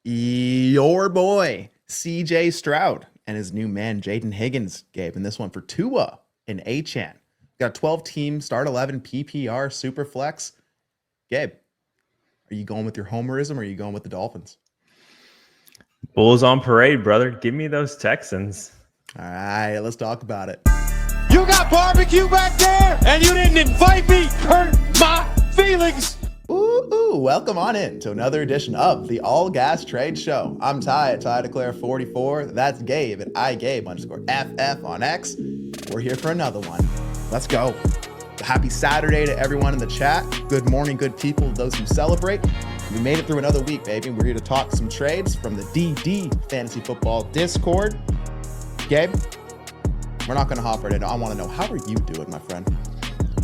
Your boy, CJ Stroud, and his new man, Jaden Higgins, Gabe, in this one for Tua and Achan. Got a 12-team, start 11, PPR, Superflex. Gabe, are you going with your homerism or are you going with the Dolphins? Bulls on parade, brother. Give me those Texans. All right, let's talk about it. You got barbecue back there, and you didn't invite me. Hurt my feelings. Ooh, welcome on in to another edition of the All Gas Trade Show. I'm Ty at Ty Declare 44. That's Gabe at iGabe_FF on X. We're here for another one. Let's go. Happy Saturday to everyone in the chat. Good morning, good people, those who celebrate. We made it through another week, baby. We're here to talk some trades from the DD Fantasy Football Discord. Gabe, we're not going to hop right in. I want to know, how are you doing, my friend?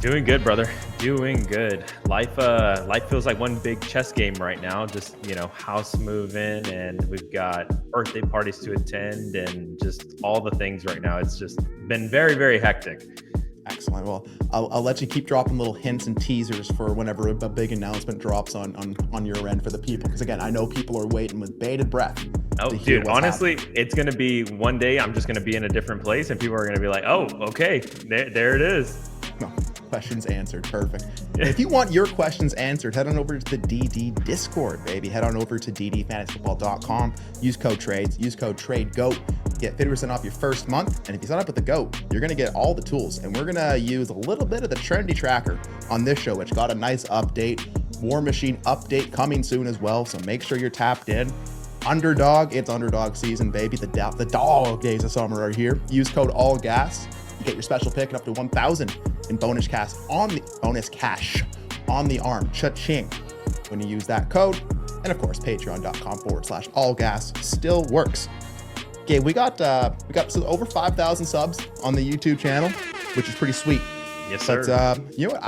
Doing good, brother. Doing good. Life feels like one big chess game right now. Just, house moving, and we've got birthday parties to attend and just all the things right now. It's just been very, very hectic. Excellent. Well, I'll let you keep dropping little hints and teasers for whenever a big announcement drops on your end for the people. Because again, I know people are waiting with bated breath. Oh, dude, honestly, it's going to be one day I'm just going to be in a different place and people are going to be like, oh, okay, there it is. No, questions answered. Perfect. If you want your questions answered, head on over to the DD Discord, baby. Head on over to ddfantasyfootball.com. Use code TRADES. Use code TRADEGOAT. Get 50% off your first month. And if you sign up with the GOAT, you're going to get all the tools. And we're going to use a little bit of the Trinity tracker on this show, which got a nice update. War Machine update coming soon as well. So make sure you're tapped in. Underdog, it's Underdog season, baby. The dog days of summer are here. Use code ALLGAS. You get your special pick and up to 1,000 in bonus cash on the arm. Cha-ching when you use that code. And of course, patreon.com/allgas still works. Okay, we got over 5,000 subs on the YouTube channel, which is pretty sweet. Yes, sir. But you know what?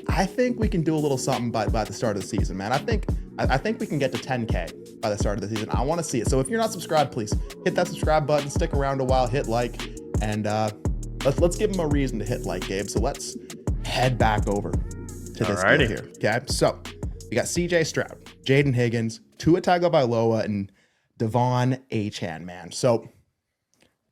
I think we can do a little something by the start of the season, man. I think we can get to 10K by the start of the season. I want to see it. So if you're not subscribed, please hit that subscribe button, stick around a while, hit like, and let's give them a reason to hit like, Gabe. So let's head back over to this deal here. Okay, so we got CJ Stroud, Jaden Higgins, Tua Tagovailoa, and Devon Achane, man. So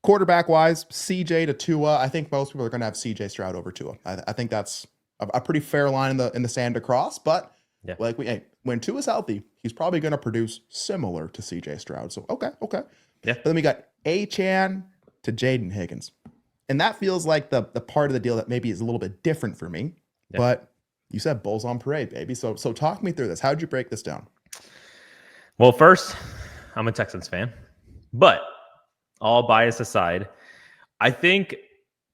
quarterback wise, CJ to Tua, I think most people are going to have CJ Stroud over Tua. I think that's a pretty fair line in the sand to cross. But yeah, when Tua's healthy, he's probably going to produce similar to CJ Stroud. So okay. Yeah. But then we got Achane to Jaden Higgins. And that feels like the part of the deal that maybe is a little bit different for me. Yeah. But you said Bulls on parade, baby. So talk me through this. How'd you break this down? Well, first, I'm a Texans fan. But all bias aside, I think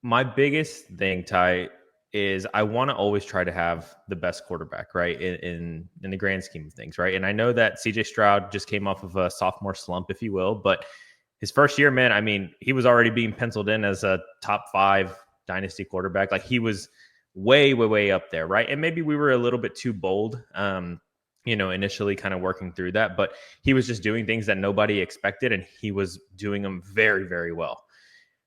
my biggest thing, Ty, is I want to always try to have the best quarterback, right, in the grand scheme of things, right? And I know that CJ Stroud just came off of a sophomore slump, if you will, but his first year, man, I mean, he was already being penciled in as a top 5 dynasty quarterback. Like, he was way, way, way up there, right? And maybe we were a little bit too bold, initially kind of working through that, but he was just doing things that nobody expected, and he was doing them very, very well.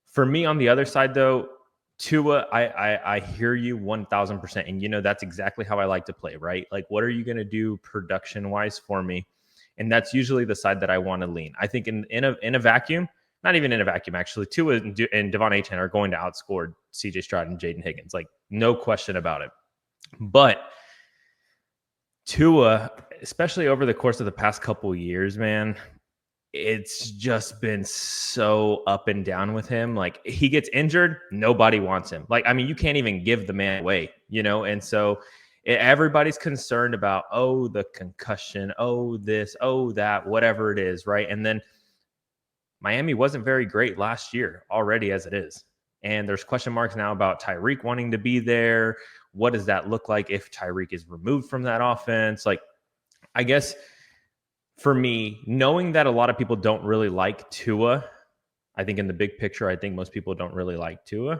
For me, on the other side, though, Tua, I hear you 1,000%, and that's exactly how I like to play, right? Like, what are you going to do production-wise for me? And that's usually the side that I want to lean. I think in a vacuum, not even in a vacuum, actually, Tua and Devon Achane are going to outscore CJ Stroud and Jaden Higgins, like, no question about it. But Tua, especially over the course of the past couple of years, man, it's just been so up and down with him. Like, he gets injured, nobody wants him. Like, I mean, you can't even give the man away, and so everybody's concerned about, the concussion, this, that, whatever it is, right? And then Miami wasn't very great last year already as it is. And there's question marks now about Tyreek wanting to be there. What does that look like if Tyreek is removed from that offense? Like, I guess for me, knowing that a lot of people don't really like Tua, I think in the big picture, I think most people don't really like Tua.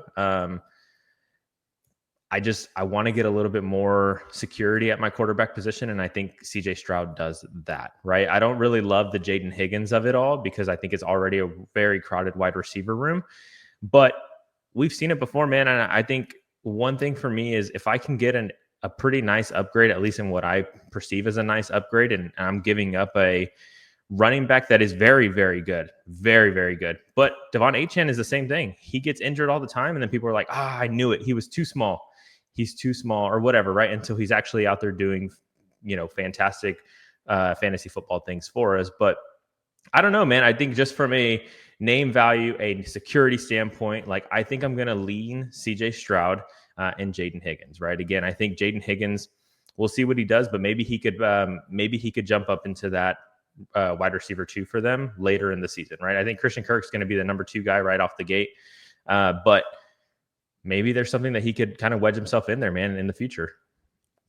I want to get a little bit more security at my quarterback position, and I think CJ Stroud does that, right? I don't really love the Jaden Higgins of it all because I think it's already a very crowded wide receiver room. But we've seen it before, man, and I think one thing for me is if I can get a pretty nice upgrade, at least in what I perceive as a nice upgrade, and I'm giving up a running back that is very, very good. Very, very good. But Devon Achane is the same thing. He gets injured all the time, and then people are like, I knew it. He was too small. He's too small or whatever, right? Until he's actually out there doing, fantastic fantasy football things for us. But I don't know, man. I think just from a name value, a security standpoint, like I think I'm going to lean CJ Stroud and Jaden Higgins, right? Again, I think Jaden Higgins, we'll see what he does, but maybe he could jump up into that wide receiver 2 for them later in the season, right? I think Christian Kirk's going to be the number 2 guy right off the gate. But maybe there's something that he could kind of wedge himself in there, man, in the future.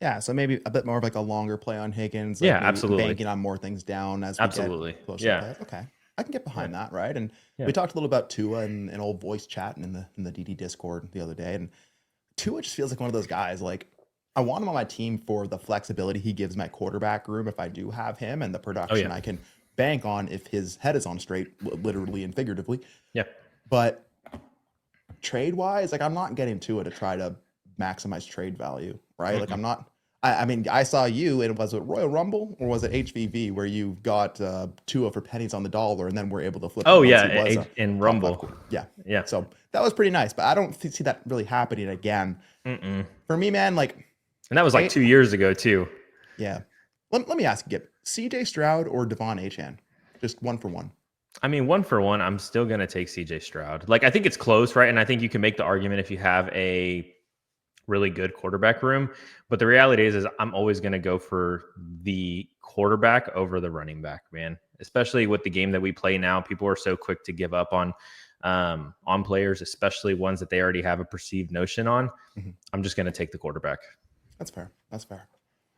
Yeah, so maybe a bit more of like a longer play on Higgins. Like absolutely. Banking on more things down as we get closer to the Okay, I can get behind that, right? And we talked a little about Tua and an old voice chatting in the DD Discord the other day, and Tua just feels like one of those guys. Like I want him on my team for the flexibility he gives my quarterback room if I do have him, and the production I can bank on if his head is on straight, literally and figuratively. Yeah, but trade wise, like I'm not getting Tua to try to maximize trade value, right? Mm-hmm. Like I'm not. I mean, I saw you, and was it Royal Rumble or was it HVV where you got Tua for pennies on the dollar and then we're able to flip? Oh yeah, in Rumble. Yeah. So that was pretty nice, but I don't see that really happening again. For me, man, like, and that was like 2 years ago too. Yeah. Let me ask you, CJ Stroud or Devon Achane? Just one for one. I mean, one for one, I'm still gonna take CJ Stroud. Like, I think it's close, right? And I think you can make the argument if you have a really good quarterback room, but the reality is I'm always going to go for the quarterback over the running back, man, especially with the game that we play now. People are so quick to give up on players, especially ones that they already have a perceived notion on. Mm-hmm. I'm just going to take the quarterback. That's fair.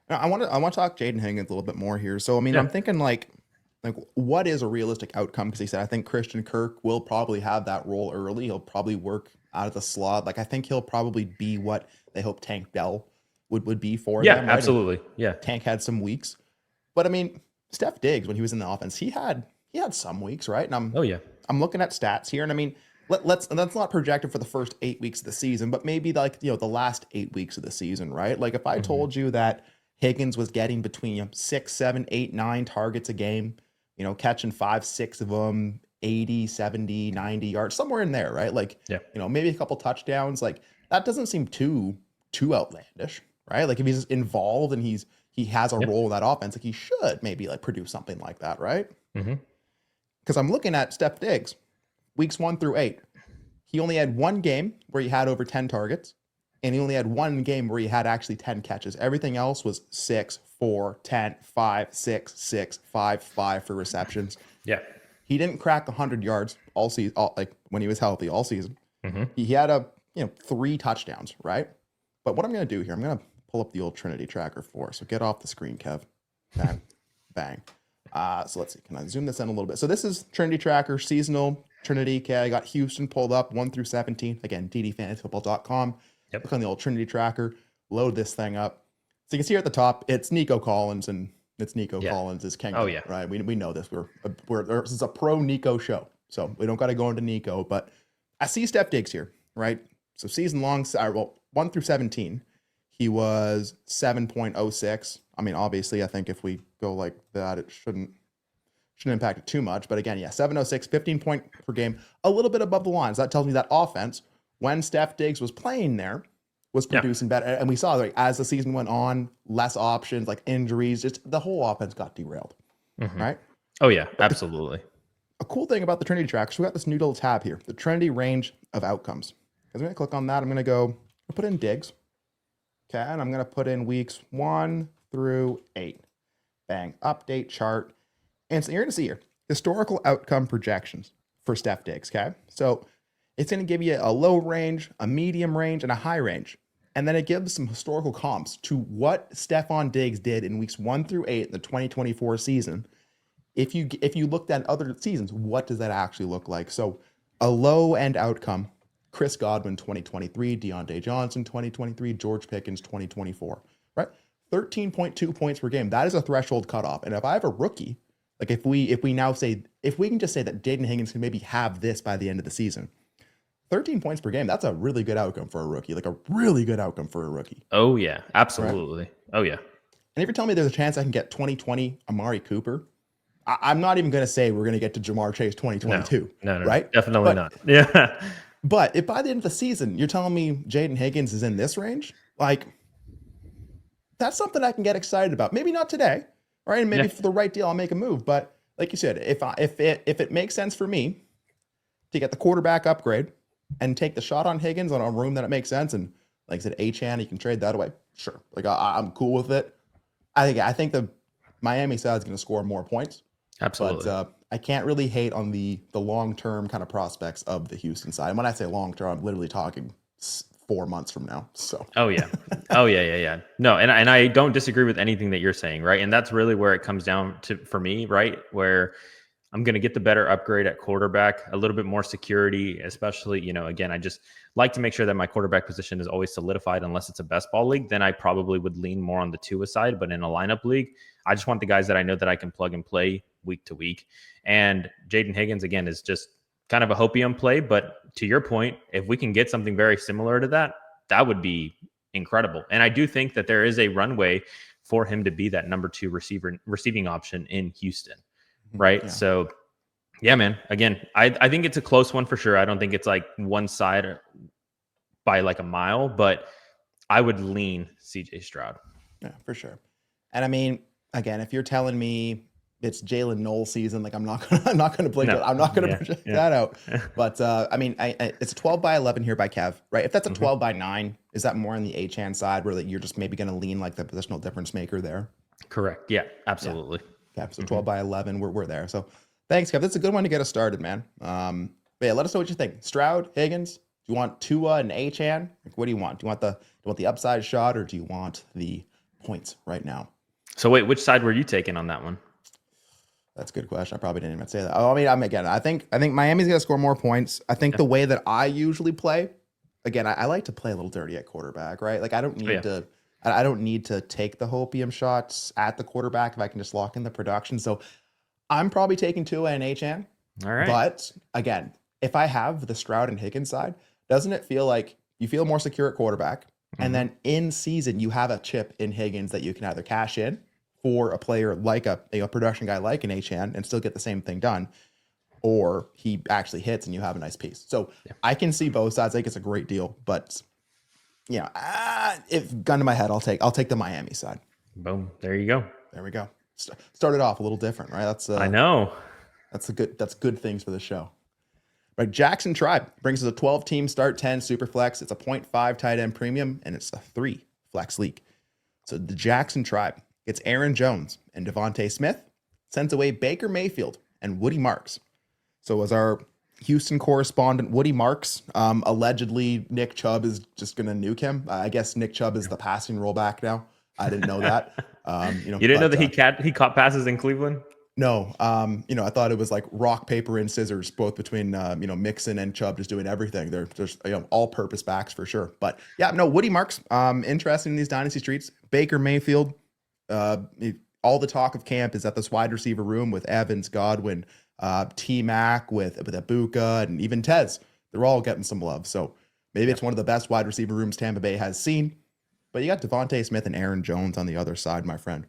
Now, I want to talk Jaden Higgins a little bit more here. So, I mean, I'm thinking like what is a realistic outcome? Because he said, I think Christian Kirk will probably have that role early. He'll probably work out of the slot. Like I think he'll probably be what they hope Tank Dell would be for them. Yeah, absolutely. Yeah. Tank had some weeks. But I mean, Steph Diggs, when he was in the offense, he had some weeks, right? And I'm looking at stats here, and I mean, let's not projected for the first 8 weeks of the season, but maybe like, the last 8 weeks of the season, right? Like if I told you that Higgins was getting between 6, 7, 8, 9 targets a game, catching 5, 6 of them, 80, 70, 90 yards, somewhere in there, right? Like, maybe a couple touchdowns. Like that doesn't seem too outlandish, right? Like if he's involved and he has a role in that offense, like he should maybe like produce something like that, right? Because I'm looking at Steph Diggs, weeks 1 through 8. He only had one game where he had over 10 targets, and he only had one game where he had actually 10 catches. Everything else was 6, 4, 10, 5, 6, 6, 5, 5 for receptions. Yeah. He didn't crack 100 yards all season, like when he was healthy all season. He had 3 touchdowns, right? But what I'm going to do here, I'm going to pull up the old Trinity tracker for us. So get off the screen, Kev. Bang. Bang. So let's see. Can I zoom this in a little bit? So this is Trinity tracker, seasonal Trinity. Okay, I got Houston pulled up 1 through 17. Again, ddfantasyfootball.com. Click on the old Trinity tracker. Load this thing up. So you can see here at the top, it's Nico Collins, and it's Nico Collins is king. Oh yeah, right. We know this. This is a pro Nico show, so we don't got to go into Nico. But I see Steph Diggs here, right? So season long, 1 through 17, he was 7.06. I mean, obviously, I think if we go like that, it shouldn't impact it too much. But again, 7.06, 15 point per game, a little bit above the line. So that tells me that offense, when Steph Diggs was playing there, was producing better. And we saw like as the season went on, less options, like injuries, just the whole offense got derailed. Right? Oh yeah, absolutely. A cool thing about the Trinity track, so we got this new little tab here, the Trinity range of outcomes. I'm going to click on that. I'm going to put in Diggs. Okay. And I'm going to put in weeks 1 through 8. Bang. Update chart. And so you're going to see here, historical outcome projections for Steph Diggs. Okay. So it's going to give you a low range, a medium range, and a high range. And then it gives some historical comps to what Stephon Diggs did in weeks 1 through 8 in the 2024 season. If you looked at other seasons, what does that actually look like? So a low end outcome, Chris Godwin 2023, Deontay Johnson 2023, George Pickens 2024, right? 13.2 points per game. That is a threshold cutoff. And if I have a rookie, like if we can just say that Jaden Higgins can maybe have this by the end of the season, 13 points per game, that's a really good outcome for a rookie, like a really good outcome for a rookie. Oh yeah, absolutely. Right? Oh yeah. And if you're telling me there's a chance I can get 2020 Amari Cooper, I'm not even going to say we're going to get to Jamar Chase 2022. No, right? Definitely not. Yeah. But if by the end of the season, you're telling me Jaden Higgins is in this range, like that's something I can get excited about. Maybe not today, right? And maybe for the right deal, I'll make a move. But like you said, if it makes sense for me to get the quarterback upgrade and take the shot on Higgins on a room that it makes sense, and like I said, Achane, you can trade that away. Sure, like I'm cool with it. I think the Miami side is going to score more points. Absolutely. But I can't really hate on the long-term kind of prospects of the Houston side. And when I say long-term, I'm literally talking 4 months from now. So. Oh yeah. No, and I don't disagree with anything that you're saying, right? And that's really where it comes down to for me, right? Where I'm going to get the better upgrade at quarterback, a little bit more security, especially, again, I just like to make sure that my quarterback position is always solidified unless it's a best ball league. Then I probably would lean more on the Tua side, but in a lineup league, I just want the guys that I know that I can plug and play week to week. And Jaden Higgins, again, is just kind of a hopium play. But to your point, if we can get something very similar to that, that would be incredible. And I do think that there is a runway for him to be that number 2 receiving option in Houston. Right. Yeah. So, yeah, man, again, I think it's a close one for sure. I don't think it's like one side by like a mile, but I would lean CJ Stroud. Yeah, for sure. And I mean, again, if you're telling me it's Jalen Knoll season, like I'm not gonna blink it. I'm not gonna project that out. But I mean, it's a 12 by 11 here by Kev, right? If that's a 12 by 9, is that more on the Achane side where you're just maybe gonna lean like the positional difference maker there? Correct. Yeah, absolutely. Yeah, so 12 by 11, we're there. So thanks, Kev. That's a good one to get us started, man. But yeah, let us know what you think. Stroud, Higgins, do you want Tua and Achane? Like, what do you want? Do you want the upside shot, or do you want the points right now? So wait, which side were you taking on that one? That's a good question. I probably didn't even say that. I mean, I think Miami's gonna score more points. I think the way that I usually play, again, I like to play a little dirty at quarterback, right? Like I don't need to take the hopium shots at the quarterback if I can just lock in the production. So I'm probably taking Tua and Achane. All right. But again, if I have the Stroud and Higgins side, doesn't it feel like you feel more secure at quarterback? And then in season, you have a chip in Higgins that you can either cash in for a player like a production guy like an Achane and still get the same thing done, or he actually hits and you have a nice piece. So I can see both sides. I think it's a great deal, but if gun to my head, I'll take the Miami side. Boom. There you go. There we go. Started off a little different, right? That's I know. That's good things for the show. Right, Jackson Tribe brings us a 12-team start 10 super flex. It's a 0.5 tight end premium, and it's a 3 flex league. So the Jackson Tribe gets Aaron Jones and Devontae Smith, sends away Baker Mayfield and Woody Marks. So as our Houston correspondent, Woody Marks, allegedly Nick Chubb is just going to nuke him. I guess Nick Chubb is the passing rollback now. I didn't know that. You didn't know that he caught passes in Cleveland? No. I thought it was like rock, paper, and scissors, both between, Mixon and Chubb just doing everything. There's all-purpose backs for sure. But yeah, no, Woody Marks, interesting in these dynasty streets. Baker Mayfield, all the talk of camp is that this wide receiver room with Evans, Godwin, T-Mac, with Ibuka, and even Tez. They're all getting some love. So maybe it's one of the best wide receiver rooms Tampa Bay has seen. But you got Devontae Smith and Aaron Jones on the other side, my friend.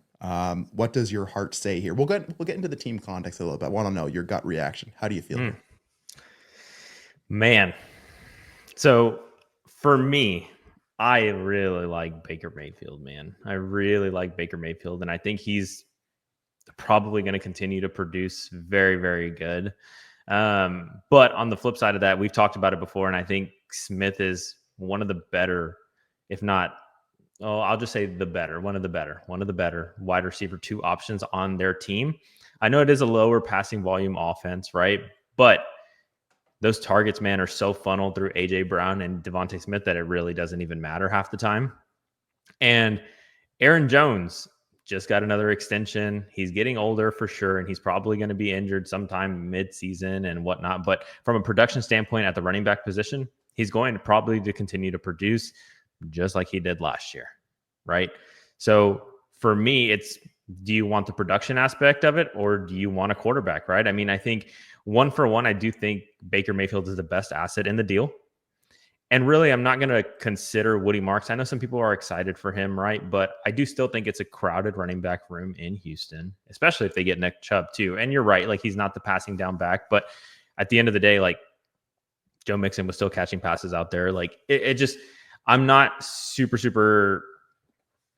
What does your heart say here? We'll get into the team context a little bit. I want to know your gut reaction. How do you feel? Man. So for me, I really like Baker Mayfield, man. I really like Baker Mayfield, and I think he's probably going to continue to produce very, very good. But on the flip side of that, we've talked about it before, and I think Smith is one of the better, if not, I'll just say one of the better wide receiver 2 options on their team. I know it is a lower passing volume offense, right? But those targets, man, are so funneled through A.J. Brown and Devontae Smith that it really doesn't even matter half the time. And Aaron Jones just got another extension. He's getting older for sure, and he's probably going to be injured sometime mid-season and whatnot. But from a production standpoint at the running back position, he's going to probably continue to produce just like he did last year, right? So for me, it's, do you want the production aspect of it, or do you want a quarterback, right? I mean, I think one for one, I do think Baker Mayfield is the best asset in the deal. And really, I'm not going to consider Woody Marks. I know some people are excited for him, right? But I do still think it's a crowded running back room in Houston, especially if they get Nick Chubb too. And you're right, like he's not the passing down back, but at the end of the day, like Joe Mixon was still catching passes out there. Like it just, I'm not super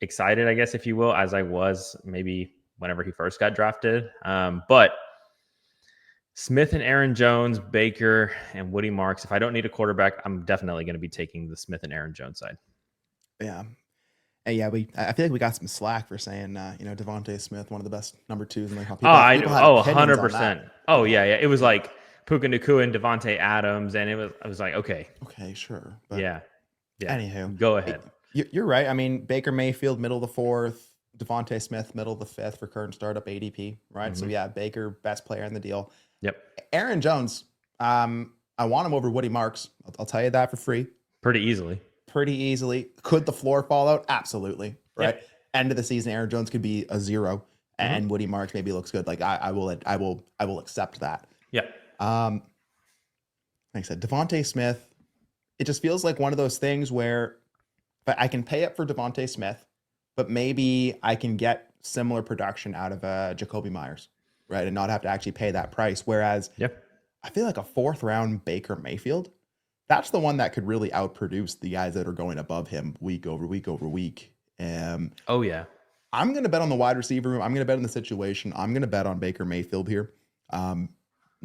excited, I guess, if you will, as I was maybe whenever he first got drafted. But Smith and Aaron Jones, Baker, and Woody Marks. If I don't need a quarterback, I'm definitely going to be taking the Smith and Aaron Jones side. Yeah. And yeah, I feel like we got some slack for saying, Devontae Smith, one of the best number twos in the league. 100%. Oh, yeah. It was like Puka Nacua and Devontae Adams, and I was like, okay. Okay, sure. But yeah. Anywho. Go ahead. You're right. I mean, Baker Mayfield, middle of the fourth. Devontae Smith, middle of the fifth for current startup ADP, right? Mm-hmm. So, yeah, Baker, best player in the deal. Yep. Aaron Jones, I want him over Woody Marks. I'll tell you that for free. Pretty easily. Could the floor fall out? Absolutely. Right. Yep. End of the season, Aaron Jones could be a 0, and Woody Marks maybe looks good. Like I will accept that. Yeah. Like I said, Devontae Smith. It just feels like one of those things where I can pay up for Devontae Smith, but maybe I can get similar production out of Jacoby Myers. Right, and not have to actually pay that price. Whereas I feel like a 4th round Baker Mayfield, that's the one that could really outproduce the guys that are going above him week over week over week. Oh, yeah. I'm going to bet on the wide receiver room. I'm going to bet on the situation. I'm going to bet on Baker Mayfield here. Like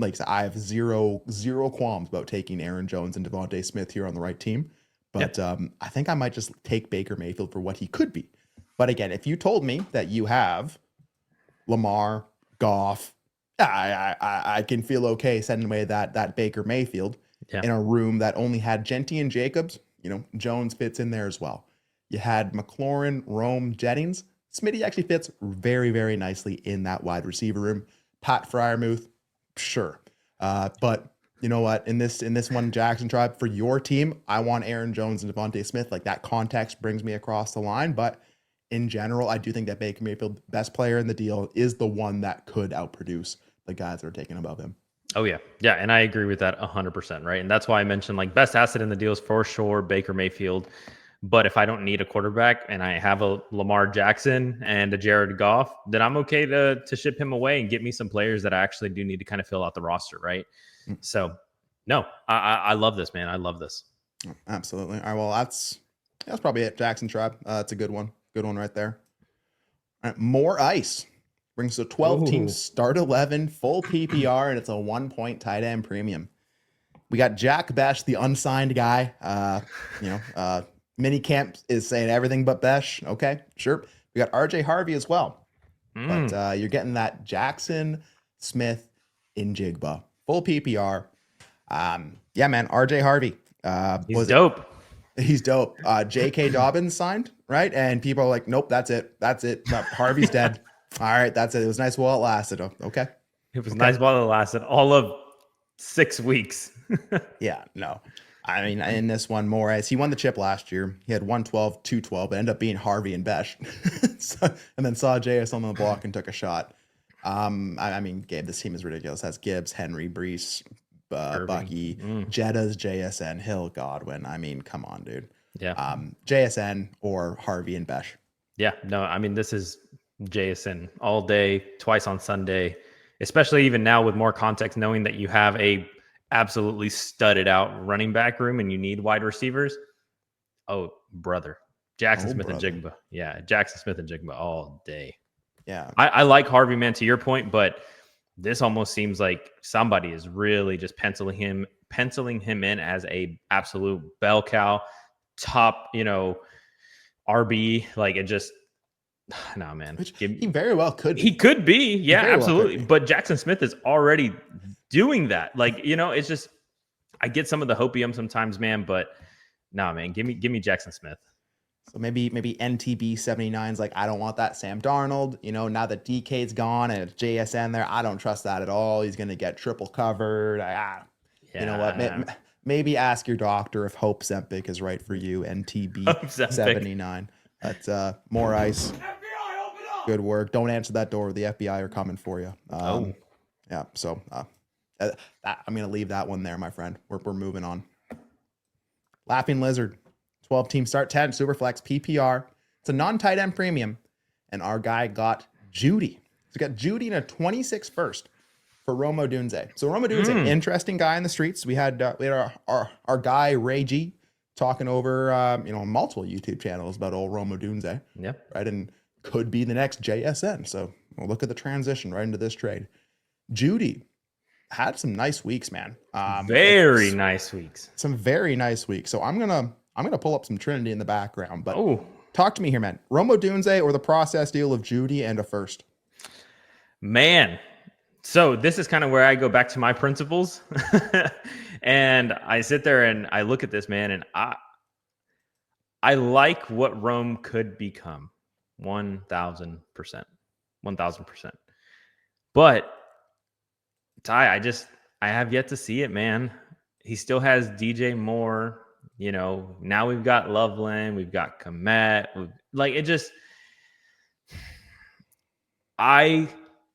I said, I have zero qualms about taking Aaron Jones and Devontae Smith here on the right team. But I think I might just take Baker Mayfield for what he could be. But again, if you told me that you have Lamar, Goff, I can feel okay sending away that Baker Mayfield in a room that only had Genty and Jacobs. Jones fits in there as well. You had McLaurin, Rome, Jennings. Smitty actually fits very, very nicely in that wide receiver room. Pat Freiermuth, sure. But you know what? In this one Jackson tribe for your team, I want Aaron Jones and Devontae Smith. Like that context brings me across the line, but in general, I do think that Baker Mayfield, best player in the deal, is the one that could outproduce the guys that are taken above him. Oh, yeah. Yeah, and I agree with that 100%, right? And that's why I mentioned, like, best asset in the deal is for sure Baker Mayfield. But if I don't need a quarterback and I have a Lamar Jackson and a Jared Goff, then I'm okay to ship him away and get me some players that I actually do need to kind of fill out the roster, right? So, no, I love this, man. I love this. Absolutely. All right, well, that's probably it. Jackson Tribe. It's a good one. Good one right there. All right, more ice. Brings a 12-team start 11, full PPR, and it's a 1-point tight end premium. We got Jack Besh, the unsigned guy. Minicamp is saying everything but Besh. Okay, sure. We got RJ Harvey as well. But you're getting that Jackson Smith-Njigba. Full PPR. Yeah, man, RJ Harvey. He's dope. He's dope. J.K. Dobbins signed, right? And people are like, nope, that's it. Harvey's dead. All right, that's it. It was nice while it lasted. Okay. It was nice while it lasted. All of 6 weeks. Yeah, no. I mean, in this one, Moraes, he won the chip last year. He had 112, 212, but ended up being Harvey and Besh. And then saw JS on the block and took a shot. I mean, Gabe, this team is ridiculous. It has Gibbs, Henry, Brees, Bucky, Jettas, JSN, Hill, Godwin. I mean, come on, dude. Yeah. JSN or Harvey and Besh. Yeah. No, I mean, this is JSN all day, twice on Sunday, especially even now with more context, knowing that you have a absolutely studded out running back room and you need wide receivers. Oh, brother. Jackson Smith-Njigba. Yeah. Jackson Smith-Njigba all day. Yeah. I like Harvey, man, to your point, but this almost seems like somebody is really just penciling him in as a absolute bell cow, top, RB. Like it just, no, man. He very well could be. He could be. Yeah, absolutely. Well but Jackson Smith is already doing that. Like, it's just, I get some of the hopium sometimes, man, but nah, man, give me Jackson Smith. So maybe NTB 79's like, I don't want that Sam Darnold. Now that DK's gone and it's JSN there, I don't trust that at all. He's going to get triple covered. You know what? Maybe ask your doctor if Hope Zempic is right for you, NTB 79. That's more ice. FBI, open up! Good work. Don't answer that door. The FBI are coming for you. Yeah, so I'm going to leave that one there, my friend. We're moving on. Laughing Lizard, 12-team start, 10 Superflex PPR. It's a non-tight end premium, and our guy got Jeudy. So we got Jeudy in a 26 first for Rome Odunze. So Rome Odunze, an interesting guy in the streets. We had our guy Ray G talking over on multiple YouTube channels about old Rome Odunze. Yeah. Right, and could be the next JSN. So we'll look at the transition right into this trade. Jeudy had some nice weeks, man. Very nice weeks. Some very nice weeks. So I'm gonna pull up some Trinity in the background. But talk to me here, man. Rome Odunze or the process deal of Jeudy and a first? Man. So this is kind of where I go back to my principles. And I sit there and I look at this, man, and I like what Rome could become. 1,000%. 1,000%. But Ty, I have yet to see it, man. He still has DJ Moore. Now we've got Loveland, we've got Komet. I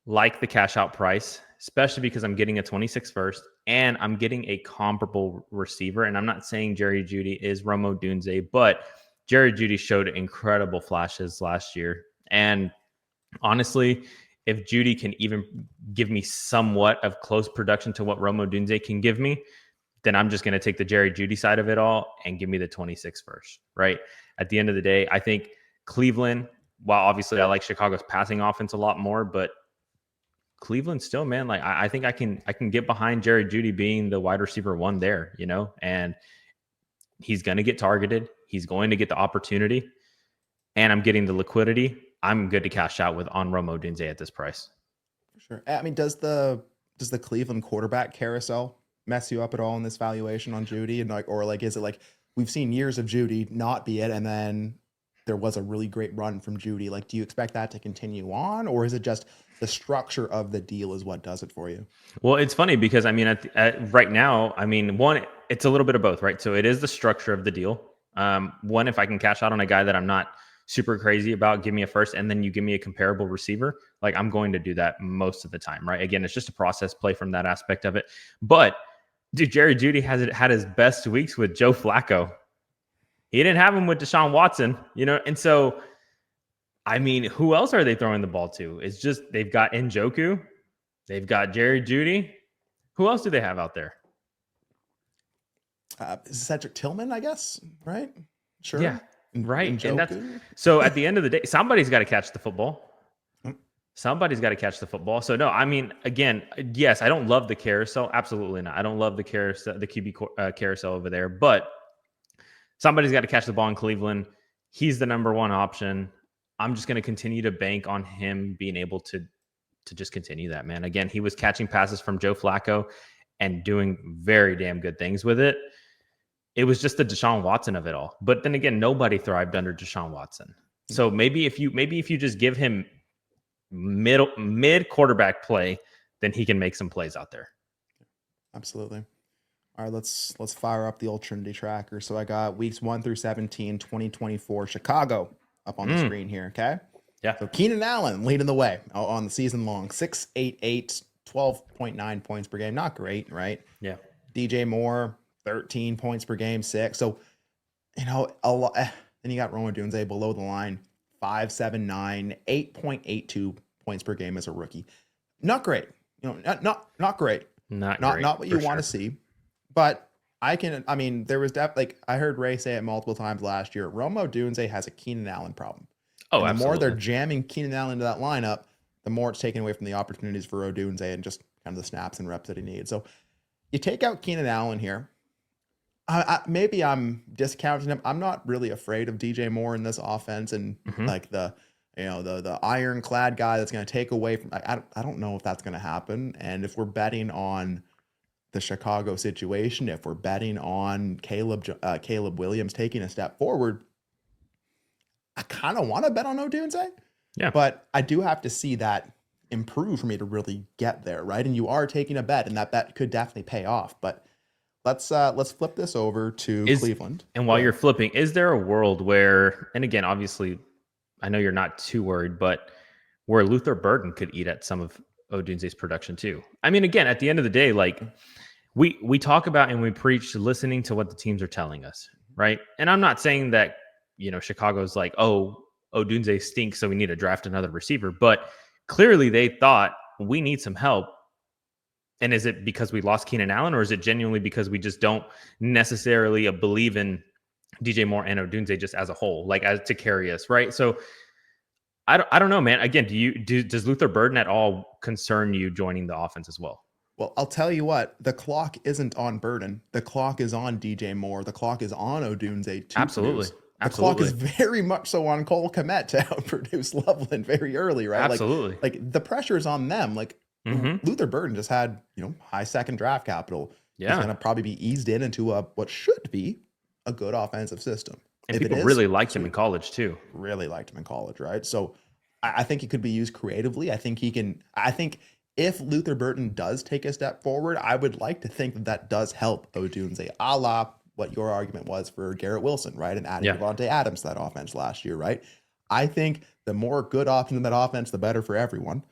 like the cash out price, especially because I'm getting a 26 first and I'm getting a comparable receiver. And I'm not saying Jerry Jeudy is Rome Odunze, but Jerry Jeudy showed incredible flashes last year. And honestly, if Jeudy can even give me somewhat of close production to what Rome Odunze can give me, then I'm just going to take the Jerry Jeudy side of it all and give me the 26 first, right? At the end of the day, I think Cleveland, while obviously I like Chicago's passing offense a lot more, but Cleveland still, man, like I think I can get behind Jerry Jeudy being the wide receiver one there, and he's going to get targeted. He's going to get the opportunity, and I'm getting the liquidity. I'm good to cash out on Rome Odunze at this price. For sure. I mean, does the Cleveland quarterback carousel mess you up at all in this valuation on Jeudy? And is it like we've seen years of Jeudy not be it, and then there was a really great run from Jeudy? Like, do you expect that to continue on, or is it just the structure of the deal is what does it for you? Well, it's funny because right now, one, it's a little bit of both, right? So it is the structure of the deal. One, if I can cash out on a guy that I'm not super crazy about, give me a first, and then you give me a comparable receiver, like I'm going to do that most of the time, right? Again, it's just a process play from that aspect of it. But dude, Jerry Jeudy had his best weeks with Joe Flacco. He didn't have him with Deshaun Watson, and so who else are they throwing the ball to? It's just they've got Njoku, they've got Jerry Jeudy. Who else do they have out there? Cedric Tillman, I guess, right? Sure. Yeah, right. And so at the end of the day, somebody's got to catch the football. Somebody's got to catch the football. So no, again, yes, I don't love the carousel. Absolutely not. I don't love the carousel, the QB carousel over there, but somebody's got to catch the ball in Cleveland. He's the number one option. I'm just going to continue to bank on him being able to just continue that, man. Again, he was catching passes from Joe Flacco and doing very damn good things with it. It was just the Deshaun Watson of it all. But then again, nobody thrived under Deshaun Watson. So maybe if you just give him mid quarterback play, then he can make some plays out there. Absolutely. All right, let's fire up the old Trinity tracker. So I got weeks 1 through 17, 2024, Chicago up on the screen here, okay? Yeah. So Keenan Allen leading the way on the season long, 6.88, 12.9 points per game. Not great, right? Yeah. DJ Moore, 13 points per game, 6. So, a lot. Then you got Rome Odunze below the line, 5.79, 8.82 points per game as a rookie. Not great. Not great. Not what you want to see. But there was definitely, I heard Ray say it multiple times last year. Rome Odunze has a Keenan Allen problem. Oh, and the more absolutely. they're jamming Keenan Allen into that lineup, the more it's taken away from the opportunities for Odunze and just kind of the snaps and reps that he needs. So you take out Keenan Allen here. Maybe I'm discounting him. I'm not really afraid of DJ Moore in this offense, and the ironclad guy that's going to take away from. I don't know if that's going to happen. And if we're betting on the Chicago situation, if we're betting on Caleb Williams taking a step forward, I kind of want to bet on Odunze. Yeah, but I do have to see that improve for me to really get there, right? And you are taking a bet, and that bet could definitely pay off, but. Let's flip this over to Cleveland. And while you're flipping, is there a world where, and again, obviously, I know you're not too worried, but where Luther Burden could eat at some of Odunze's production too? Again, at the end of the day, we talk about and we preach listening to what the teams are telling us. right? And I'm not saying that, Chicago's like, oh, Odunze stinks, so we need to draft another receiver. But clearly they thought we need some help. And is it because we lost Keenan Allen, or is it genuinely because we just don't necessarily believe in DJ Moore and Odunze just as a whole, like as to carry us, right? So I don't know, man. Again, does Luther Burden at all concern you joining the offense as well? Well, I'll tell you what, the clock isn't on Burden. The clock is on DJ Moore. The clock is on Odunze to Absolutely. produce. The clock is very much so on Cole Kmet to outproduce Loveland very early, right? Absolutely. Like the pressure is on them. Like Luther Burden just had, high second draft capital. Yeah. He's going to probably be eased into what should be a good offensive system. And people really liked him in college too. Really liked him in college, right? So I think he could be used creatively. I think if Luther Burden does take a step forward, I would like to think that does help Odunze, a la what your argument was for Garrett Wilson, right? And adding Devontae Adams to that offense last year, right? I think the more good options in that offense, the better for everyone.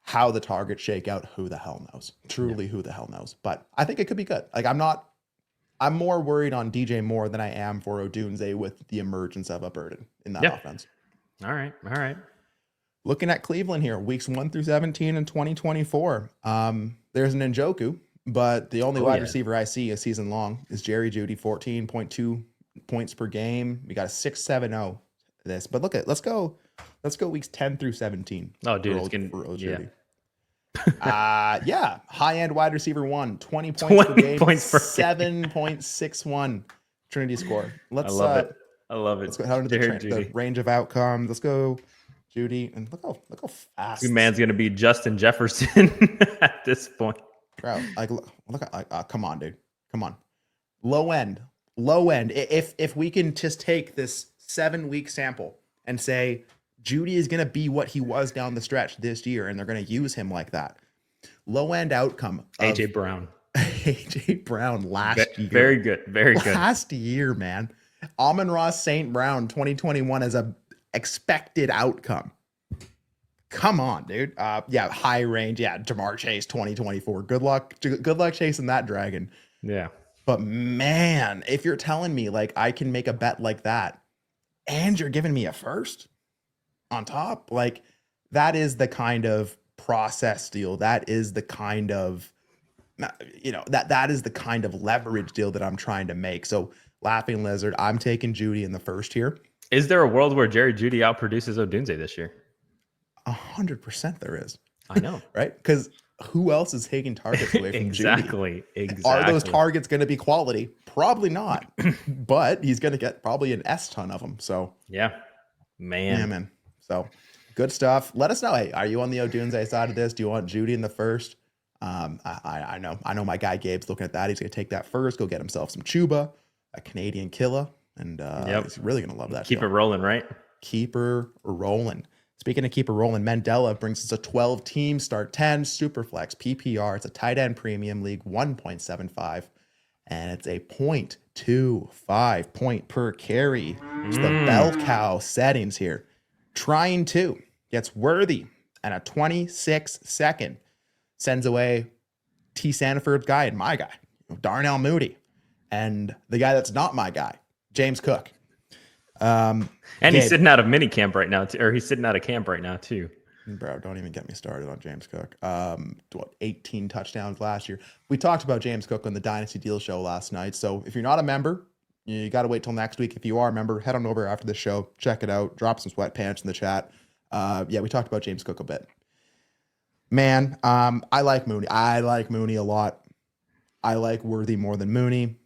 How the targets shake out, who the hell knows? Truly, who the hell knows? But I think it could be good. Like I'm more worried on DJ Moore than I am for Odunze with the emergence of a Burden in that offense. All right. Looking at Cleveland here, weeks 1 through 17 in 2024. There's an Njoku, but the only wide receiver I see a season long is Jerry Jeudy, 14.2 points per game. We got a 6.70 this, but let's go weeks 10 through 17. Oh, dude, it's getting high end wide receiver 1, 20 points per game, 7.61 Trinity score. I love it. Let's go out into the range of outcomes. Let's go Jeudy, and look how fast. This man's gonna be Justin Jefferson at this point. Bro, come on, dude. Come on. Low end. If we can just take this 7-week sample and say Jeudy is going to be what he was down the stretch this year, and they're going to use him like that. Low end outcome. AJ Brown last year. Very good. Last year, man. Amon-Ra St. Brown 2021 as a expected outcome. Come on, dude. High range. Yeah, Jamar Chase 2024. Good luck chasing that dragon. Yeah. But man, if you're telling me like I can make a bet like that and you're giving me a first on top, like that is the kind of process deal. That is the kind of, that is the kind of leverage deal that I'm trying to make. So Laughing Lizard, I'm taking Jeudy in the first here. Is there a world where Jerry Jeudy outproduces Odunze this year? 100% there is. I know. Right? Because who else is taking targets away from Exactly. Jeudy? Are those targets going to be quality? Probably not. But he's going to get probably an S ton of them. So yeah, man. So good stuff. Let us know. Hey, are you on the Odunze side of this? Do you want Jeudy in the first? I know my guy Gabe's looking at that. He's going to take that first. Go get himself some Chuba, a Canadian killer, and he's really going to love that. Keep it rolling, right? Keep her rolling. Speaking of keep her rolling, Mandela brings us a 12-team start 10 Superflex PPR. It's a tight end premium league, 1.75, and it's a 0.25 point per carry. It's the bell cow settings here. Trying to gets Worthy and a 26-second sends away T. Sanford's guy and my guy, Darnell Mooney, and the guy that's not my guy, James Cook. And he's sitting out of mini camp right now, or he's sitting out of camp right now too. Bro, don't even get me started on James Cook. 18 touchdowns last year. We talked about James Cook on the Dynasty Deal show last night. So if you're not a member, you got to wait till next week. If you are a member, head on over after the show, check it out, drop some sweatpants in the chat. We talked about James Cook a bit. Man, I like Mooney. I like Mooney a lot. I like Worthy more than Mooney.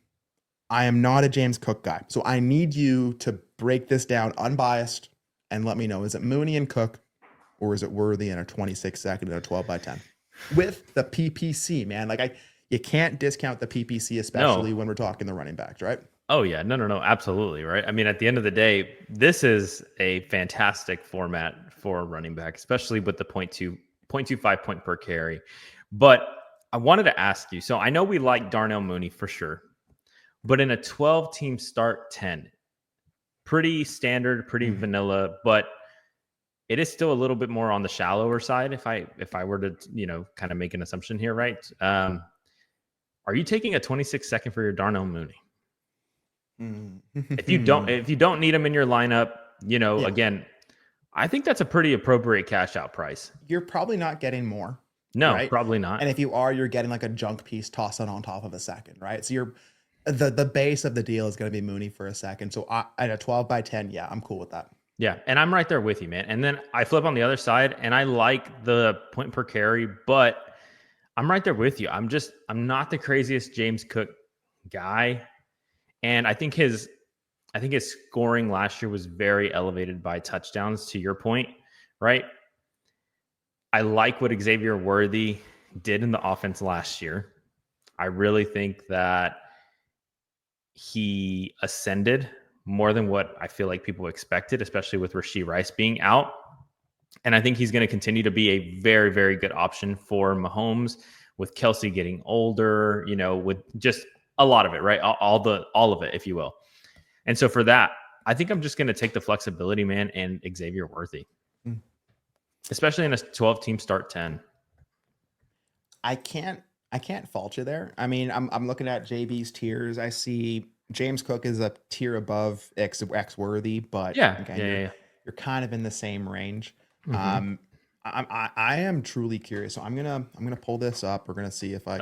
I am not a James Cook guy. So I need you to break this down unbiased and let me know, is it Mooney and Cook or is it Worthy in a 26-second and a 12x10? With the PPC, man. Like you can't discount the PPC, especially when we're talking the running backs, right? Oh yeah, no, absolutely, right? I mean, at the end of the day, this is a fantastic format for a running back, especially with the 0.25 point per carry. But I wanted to ask you, so I know we like Darnell Mooney for sure, but in a 12-team start 10, pretty standard, pretty vanilla, but it is still a little bit more on the shallower side. If I were to, kind of make an assumption here, right? Are you taking a 26-second for your Darnell Mooney? If you don't need him in your lineup, again, I think that's a pretty appropriate cash out price. You're probably not getting more. No, right? probably not. And if you are, you're getting like a junk piece tossed on top of a second, right? So you're the base of the deal is going to be Mooney for a second. So at a 12 by 10, yeah, I'm cool with that. Yeah, and I'm right there with you, man. And then I flip on the other side, and I like the point per carry, but I'm right there with you. I'm not the craziest James Cook guy, and I think his scoring last year was very elevated by touchdowns. To your point, right? I like what Xavier Worthy did in the offense last year. I really think that he ascended more than what I feel like people expected, especially with Rashee Rice being out. And I think he's going to continue to be a very, very good option for Mahomes with Kelsey getting older, with just a lot of it, right? All of it, if you will. And so for that, I think I'm just going to take the flexibility, man, and Xavier Worthy, especially in a 12-team start 10. I can't fault you there. I mean, I'm looking at JB's tiers. I see James Cook is a tier above X Worthy, but you're kind of in the same range. I am truly curious. So I'm gonna pull this up. We're gonna see if I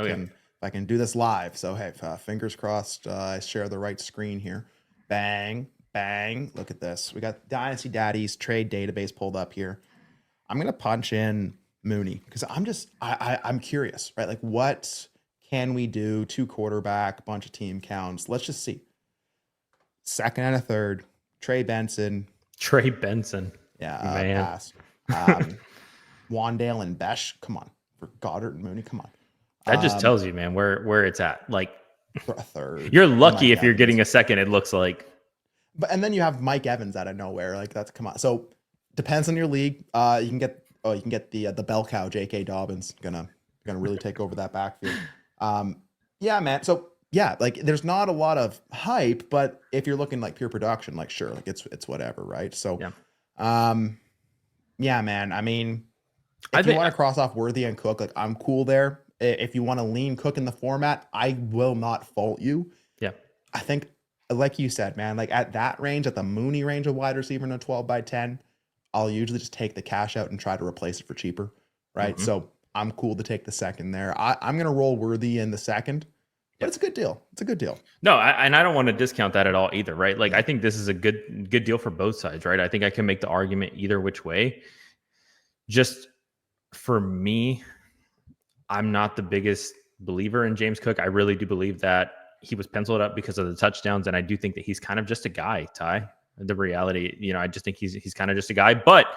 can do this live. So hey, fingers crossed. I share the right screen here. Bang, bang. Look at this. We got Dynasty Daddy's trade database pulled up here. I'm gonna punch in Mooney because I'm curious, right? Like, what can we do? 2 quarterback, bunch of team counts. Let's just see. Second and a third. Trey Benson. Yeah, man. Pass. Wandale and Besh. Come on. For Goddard and Mooney. Come on. That just tells you, man, where it's at. Like, for a third. You're lucky if you're getting a second, it looks like. But and then you have Mike Evans out of nowhere. Like, that's come on. So depends on your league. You can get the bell cow, J.K. Dobbins, gonna really take over that backfield. Yeah, man. So yeah, like there's not a lot of hype, but if you're looking like pure production, like sure, like it's whatever, right? So yeah, man. I mean, if you want to cross off Worthy and Cook, like I'm cool there. If you want to lean Cook in the format, I will not fault you. Yeah. I think, like you said, man, like at that range, at the Mooney range of wide receiver in a 12 by 10, I'll usually just take the cash out and try to replace it for cheaper, right? So I'm cool to take the second there. I'm going to roll Worthy in the second, but it's a good deal. It's a good deal. No, and I don't want to discount that at all either, right? Like I think this is a good deal for both sides, right? I think I can make the argument either which way. Just for me, I'm not the biggest believer in James Cook. I really do believe that he was penciled up because of the touchdowns, and I do think that he's kind of just a guy, Ty. The reality, I just think he's kind of just a guy. But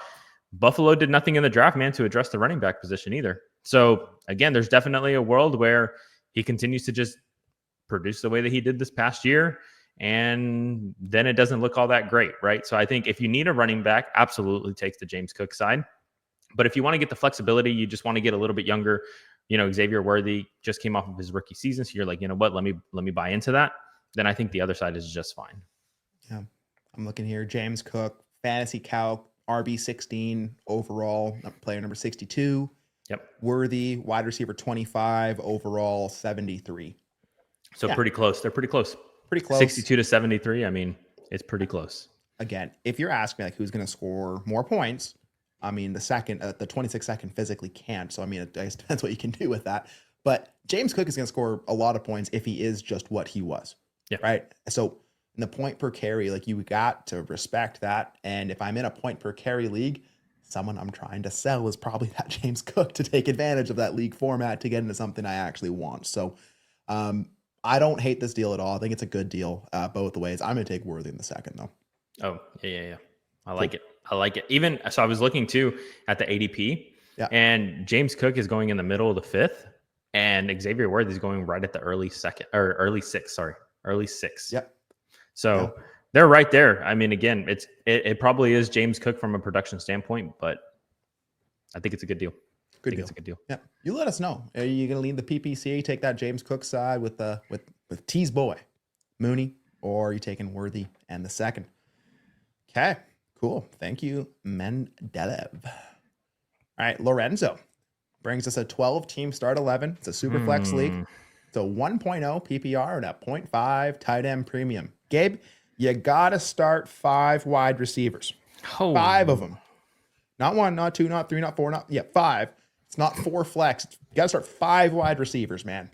Buffalo did nothing in the draft, man, to address the running back position either. So again, there's definitely a world where he continues to just produce the way that he did this past year, and then it doesn't look all that great, right? So I think if you need a running back, absolutely take the James Cook side. But if you want to get the flexibility, you just want to get a little bit younger. Xavier Worthy just came off of his rookie season, so you're like, you know what? Let me buy into that. Then I think the other side is just fine. Yeah, I'm looking here. James Cook, fantasy calc, RB16 overall, player number 62. Yep. Worthy, wide receiver 25, overall 73. So pretty close. They're pretty close. Pretty close. 62 to 73. I mean, it's pretty close. Again, if you're asking me like who's going to score more points, I mean, the 26 second physically can't. So, I mean, it depends what you can do with that. But James Cook is going to score a lot of points if he is just what he was. Yeah. Right. So in the point per carry, like you got to respect that. And if I'm in a point per carry league, someone I'm trying to sell is probably that James Cook to take advantage of that league format to get into something I actually want. So I don't hate this deal at all. I think it's a good deal both ways. I'm going to take Worthy in the second, though. Oh, yeah. I like it. Even so, I was looking too at the ADP, and James Cook is going in the middle of the 5th, and Xavier Worthy is going right at the early 6th. Yep. So they're right there. I mean, again, it probably is James Cook from a production standpoint, but I think it's a good deal. It's a good deal. Yeah. You let us know. Are you going to lean the PPC, take that James Cook side with T's boy, Mooney, or are you taking Worthy and the second? Okay. Cool. Thank you, Mendelev. All right, Lorenzo brings us a 12-team start 11. It's a super flex league. It's a 1.0 PPR and a 0.5 tight end premium. Gabe, you got to start 5 wide receivers. Oh. 5 of them. Not 1, not 2, not 3, not 4, 5. It's not 4 flex. You got to start 5 wide receivers, man.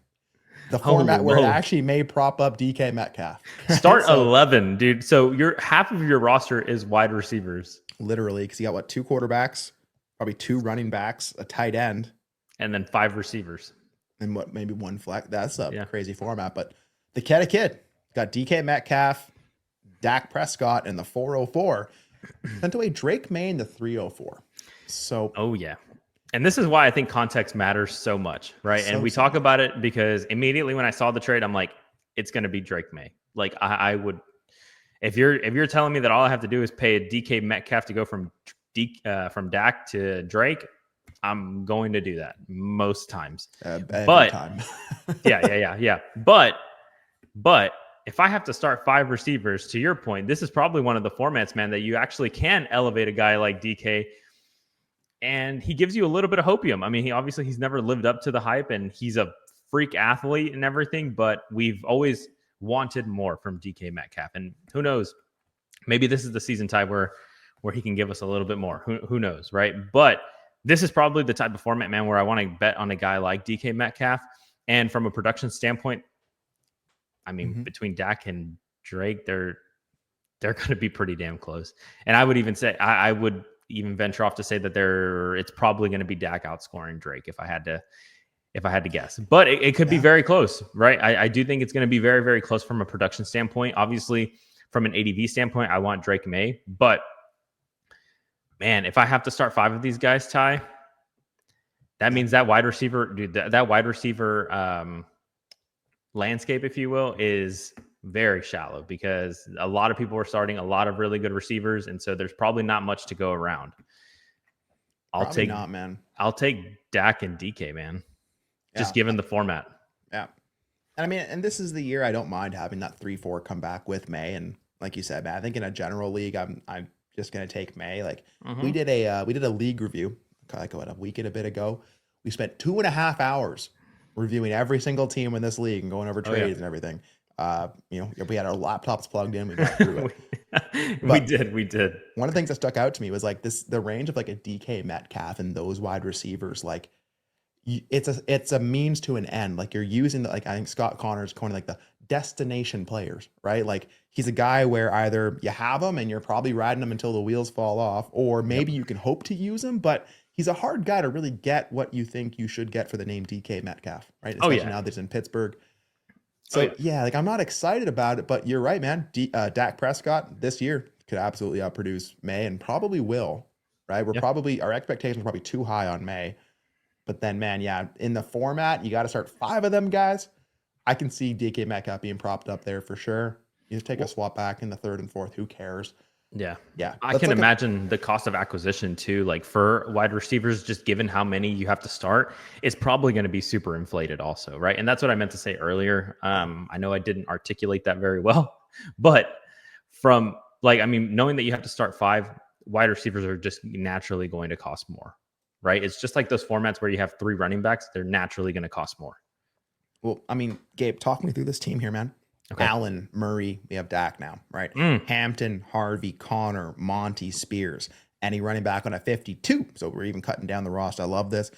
The format where it actually may prop up DK Metcalf. Start 11, dude. So half of your roster is wide receivers. Literally, because you got 2 quarterbacks, probably 2 running backs, a tight end, and then 5 receivers. And maybe 1 flex. That's a crazy format. But the kid got DK Metcalf, Dak Prescott in the 404, sent away Drake May in the 304. So, oh yeah. And this is why I think context matters so much, right? And we talk about it because immediately when I saw the trade, I'm like, it's going to be Drake May. Like I would, if you're telling me that all I have to do is pay a DK Metcalf to go from Dak to Drake, I'm going to do that most times. But time. yeah. But if I have to start 5 receivers, to your point, this is probably one of the formats, man, that you actually can elevate a guy like DK. And he gives you a little bit of hopium. I mean, he's never lived up to the hype, and he's a freak athlete and everything, but we've always wanted more from DK Metcalf. And who knows, maybe this is the season, Ty, where he can give us a little bit more. Who knows, right? But this is probably the type of format, man, where I want to bet on a guy like DK Metcalf. And from a production standpoint, I mean, between Dak and Drake, they're going to be pretty damn close. And I would even say, I would even venture off to say that it's probably going to be Dak outscoring Drake if I had to guess. But it could be very close, right? I do think it's going to be very, very close from a production standpoint. Obviously, from an ADV standpoint, I want Drake May. But man, if I have to start 5 of these guys, Ty, that means that wide receiver, dude, that wide receiver landscape, if you will, is very shallow because a lot of people are starting a lot of really good receivers, and so there's probably not much to go around. I'll take Dak and DK, man. Just given the format. Yeah. And I mean, and this is the year I don't mind having that 3-4 come back with May. And like you said, man, I think in a general league, I'm just gonna take May. Like we did a league review like a week and a bit ago. We spent 2.5 hours reviewing every single team in this league and going over trades and everything. We had our laptops plugged in. We got through it. we did. One of the things that stuck out to me was like the range of like a DK Metcalf and those wide receivers. Like it's a means to an end. Like you're using I think Scott Connor's calling like the destination players, right? Like he's a guy where either you have him and you're probably riding him until the wheels fall off, or maybe you can hope to use him, but he's a hard guy to really get what you think you should get for the name DK Metcalf, right? Especially now that he's in Pittsburgh. So like I'm not excited about it, but you're right, man. Dak Prescott this year could absolutely outproduce May and probably will, right? Our expectations are probably too high on May, but then man, in the format, you got to start 5 of them guys. I can see DK Metcalf being propped up there for sure. You just take a swap back in the 3rd and 4th. Who cares? Yeah. I can imagine the cost of acquisition too, like for wide receivers, just given how many you have to start, it's probably going to be super inflated also, right? And that's what I meant to say earlier. I know I didn't articulate that very well, but knowing that you have to start 5 wide receivers are just naturally going to cost more, right? It's just like those formats where you have 3 running backs, they're naturally going to cost more. Well, I mean, Gabe, talk me through this team here, man. Okay. Allen, Murray, we have Dak now, right? Hampton, Harvey, Connor, Monty, Spears, any running back on a 52. So we're even cutting down the roster. I love this.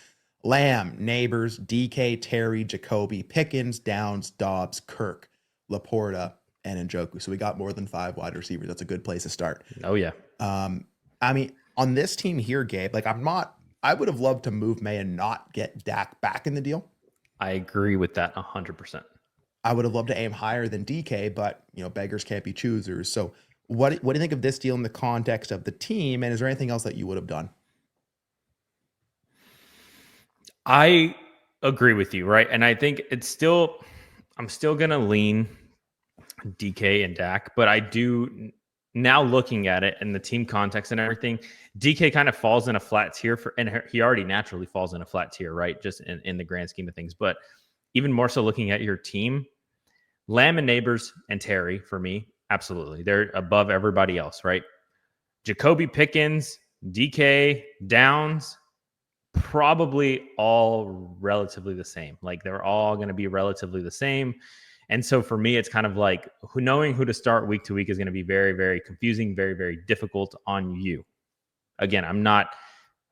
Lamb, Neighbors, DK, Terry, Jacoby, Pickens, Downs, Dobbs, Kirk, Laporta, and Njoku. So we got more than 5 wide receivers. That's a good place to start. Oh, yeah. I mean, on this team here, Gabe, like I would have loved to move May and not get Dak back in the deal. I agree with that 100%. I would have loved to aim higher than DK, but beggars can't be choosers. So what do you think of this deal in the context of the team? And is there anything else that you would have done? I agree with you, right? And I think I'm still going to lean DK and Dak, but I do now looking at it and the team context and everything, DK kind of falls in a flat tier and he already naturally falls in a flat tier, right? Just in the grand scheme of things. But even more so looking at your team, Lamb and Neighbors and Terry, for me, absolutely. They're above everybody else, right? Jacoby, Pickens, DK, Downs, probably all relatively the same. Like they're all going to be relatively the same. And so for me, it's kind of like knowing who to start week to week is going to be very, very confusing, very, very difficult on you. Again, I'm not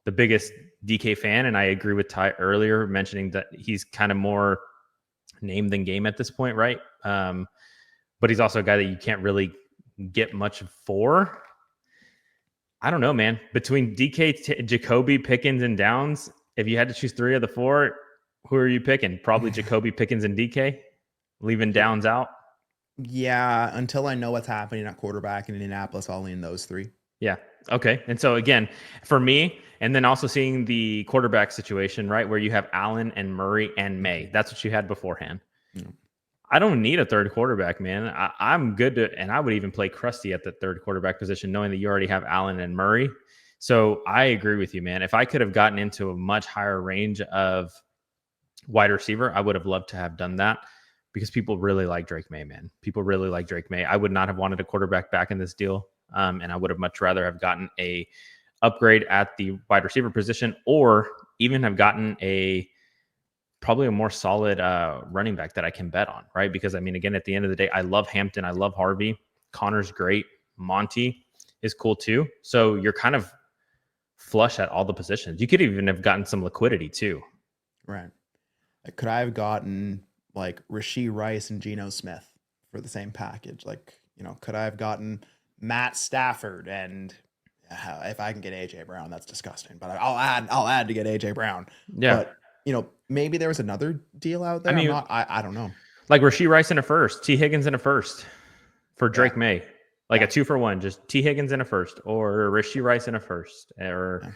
the biggest DK fan, and I agree with Ty earlier mentioning that he's kind of more name than game at this point, right? But he's also a guy that you can't really get much for. I don't know, man. Between DK, Jacoby, Pickens, and Downs, if you had to choose 3 of the 4, who are you picking? Probably Jacoby, Pickens, and DK, leaving Downs out. Yeah, until I know what's happening at quarterback in Indianapolis, I'll lean those 3. Yeah. Okay. And so again, for me, and then also seeing the quarterback situation, right, where you have Allen and Murray and May. That's what you had beforehand. Yeah. I don't need a third quarterback, man. I'm good to, and I would even play Krusty at the third quarterback position, knowing that you already have Allen and Murray. So I agree with you, man. If I could have gotten into a much higher range of wide receiver, I would have loved to have done that because people really like Drake May, man. People really like Drake May. I would not have wanted a quarterback back in this deal. And I would have much rather have gotten a upgrade at the wide receiver position, or even have gotten probably a more solid running back that I can bet on, right? Because I mean, again, at the end of the day, I love Hampton. I love Harvey. Connor's great. Monty is cool too. So you're kind of flush at all the positions. You could even have gotten some liquidity too. Right. Could I have gotten like Rashee Rice and Geno Smith for the same package? Like, could I have gotten Matt Stafford and if I can get AJ Brown, that's disgusting, but I'll add to get AJ Brown. Yeah. But maybe there was another deal out there. I don't know. Like Rashee Rice in a first, T Higgins in a first for Drake May, like a 2-for-1, just T Higgins in a first, or Rashee Rice in a first, or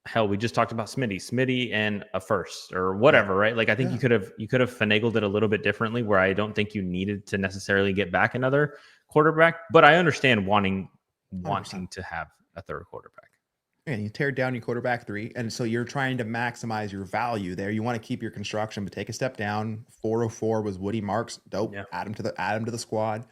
hell, we just talked about Smitty and a first or whatever, right? Like I think you could have finagled it a little bit differently, where I don't think you needed to necessarily get back another quarterback, but I understand wanting 100%. to have a third quarterback. And you tear down your quarterback 3, and so you're trying to maximize your value there. You want to keep your construction, but take a step down. 404 was Woody Marks, dope. Yeah. Add him to the squad.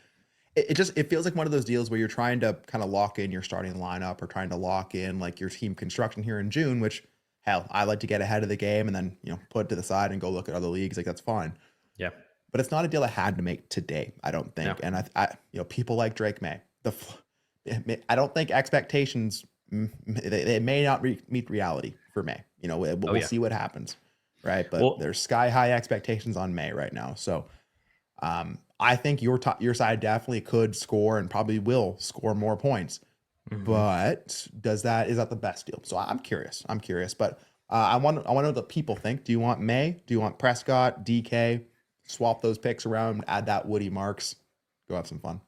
It feels like one of those deals where you're trying to kind of lock in your starting lineup, or trying to lock in like your team construction here in June. Which, hell, I like to get ahead of the game and then put it to the side and go look at other leagues. Like that's fine. Yeah, but it's not a deal I had to make today, I don't think. No. And I people like Drake May. I don't think expectations. They may not meet reality for May. We'll see what happens, right? But there's sky high expectations on May right now. So I think your side definitely could score and probably will score more points. Mm-hmm. But is that the best deal? So I'm curious. But I want to know what the people think. Do you want May? Do you want Prescott, DK? Swap those picks around, add that Woody Marks, go have some fun.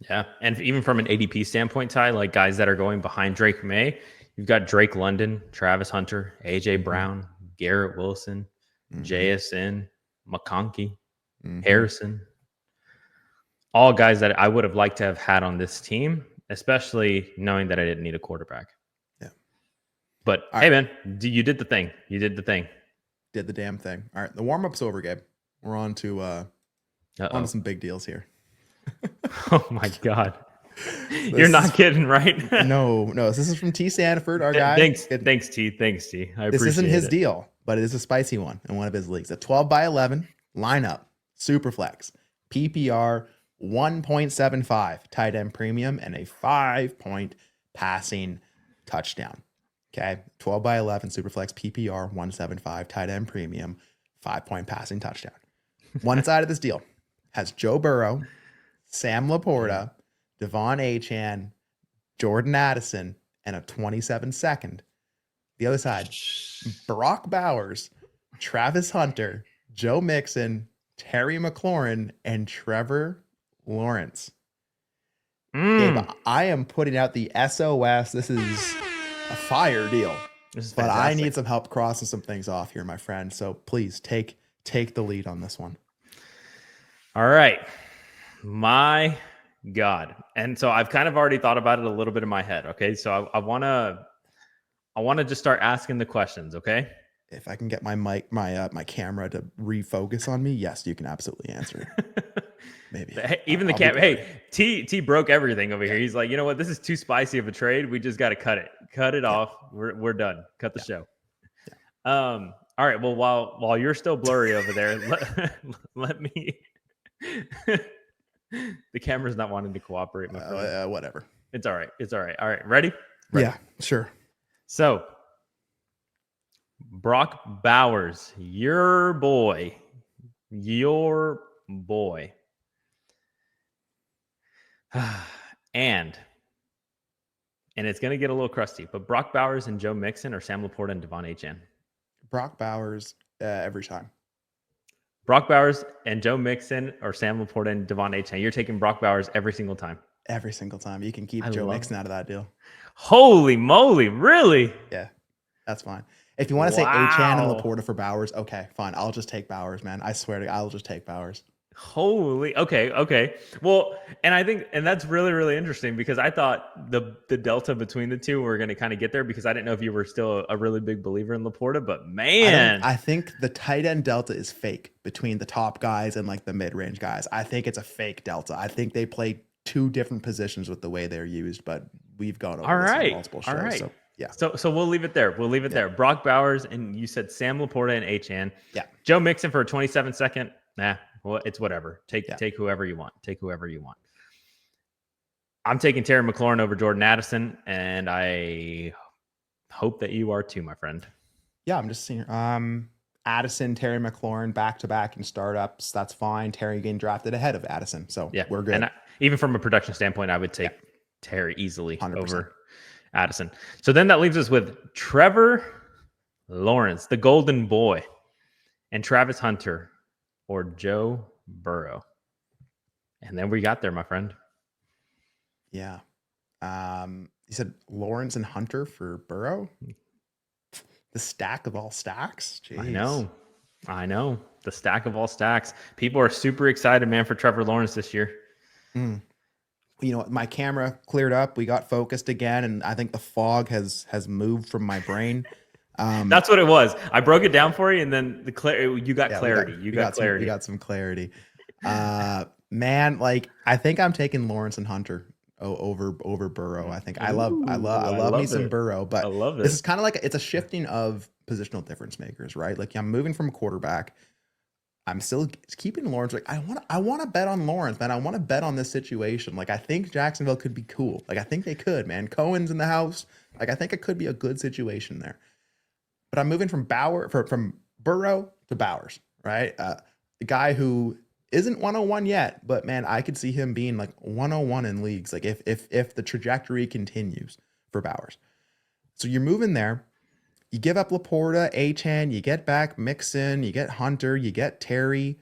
Yeah, and even from an ADP standpoint, Ty, like guys that are going behind Drake May, you've got Drake London, Travis Hunter, AJ Brown, Garrett Wilson, JSN, McConkey, Harrison. All guys that I would have liked to have had on this team, especially knowing that I didn't need a quarterback. Yeah. But hey, man, you did the thing. Did the damn thing. All right, the warm-up's over, Gabe. We're on to some big deals here. Oh my God. You're not kidding, right? No. This is from T. Sanford, our guy. Thanks, T. I appreciate this isn't his deal, but it is a spicy one in one of his leagues. A 12-by-11 lineup, super flex, PPR 1.75 tight end premium, and a 5-point passing touchdown. Okay, 12-by-11 super flex, PPR 1.75 tight end premium, 5-point passing touchdown. One side of this deal has Joe Burrow, Sam Laporta, Devon Achane, Jordan Addison, and a 27-second. The other side, Brock Bowers, Travis Hunter, Joe Mixon, Terry McLaurin, and Trevor Lawrence. Gabe, I am putting out the SOS. This is a fire deal. But I need some help crossing some things off here, my friend. So please take the lead on this one. All right. My God. And so I've kind of already thought about it a little bit in my head. Okay. So I want to just start asking the questions. Okay. If I can get my mic, my camera to refocus on me, yes, you can absolutely answer it. Maybe. Even the camera. Hey, T broke everything over here. He's like, you know what? This is too spicy of a trade. We just got to cut it off. We're done. Cut the show. All right. Well, while you're still blurry over there, let me. The camera's not wanting to cooperate, my friend. Whatever. It's all right. It's all right. All right. Ready? Yeah, sure. So, Brock Bowers, your boy. and it's going to get a little crusty, but Brock Bowers and Joe Mixon or Sam Laporta and Devon Achane? Brock Bowers every time. Brock Bowers and Joe Mixon or Sam Laporta and Devon Achane. You're taking Brock Bowers every single time. Every single time. You can keep Joe Mixon out of that deal. Holy moly. Really? Yeah, that's fine. If you want to say Achane and Laporta for Bowers, okay, fine. I'll just take Bowers, man. I swear to God, I'll just take Bowers. Holy, okay. Well, and I think, and that's really, really interesting because I thought the delta between the two were going to kind of get there because I didn't know if you were still a really big believer in Laporta, but man. I think the tight end delta is fake between the top guys and like the mid-range guys. I think it's a fake delta. I think they play two different positions with the way they're used, but we've gone over this on multiple shows. All right. So, yeah. So we'll leave it there. there. Brock Bowers, and you said Sam Laporta and Achane. Yeah. Joe Mixon for a 27-second. Nah. Well, it's whatever. Take whoever you want. I'm taking Terry McLaurin over Jordan Addison, and I hope that you are too, my friend. Yeah, I'm just seeing Addison, Terry McLaurin back-to-back in startups. That's fine. Terry getting drafted ahead of Addison, so yeah, we're good. And even from a production standpoint, I would take Terry easily 100%. Over Addison. So then that leaves us with Trevor Lawrence, the golden boy, and Travis Hunter or Joe Burrow. And then we got there, my friend. Yeah. You said Lawrence and Hunter for Burrow? The stack of all stacks? Jeez. I know. The stack of all stacks. People are super excited, man, for Trevor Lawrence this year. You know, my camera cleared up. We got focused again, and I think the fog has moved from my brain. That's what it was. I broke it down for you, and then you got clarity. You got clarity. We got some clarity. Man, like I think I'm taking Lawrence and Hunter over Burrow. I think I love me some Burrow, but I love it. This is kind of like it's a shifting of positional difference makers, right? Like I'm moving from a quarterback. I'm still keeping Lawrence. Like I want to bet on Lawrence, man. I want to bet on this situation. Like I think Jacksonville could be cool. Like I think they could, man. Cohen's in the house. Like I think it could be a good situation there. But I'm moving from Burrow to Bowers, right? The guy who isn't 101 yet, but man, I could see him being like 101 in leagues. Like if the trajectory continues for Bowers. So you're moving there. You give up Laporta, Achane, you get back Mixon, you get Hunter, you get Terry.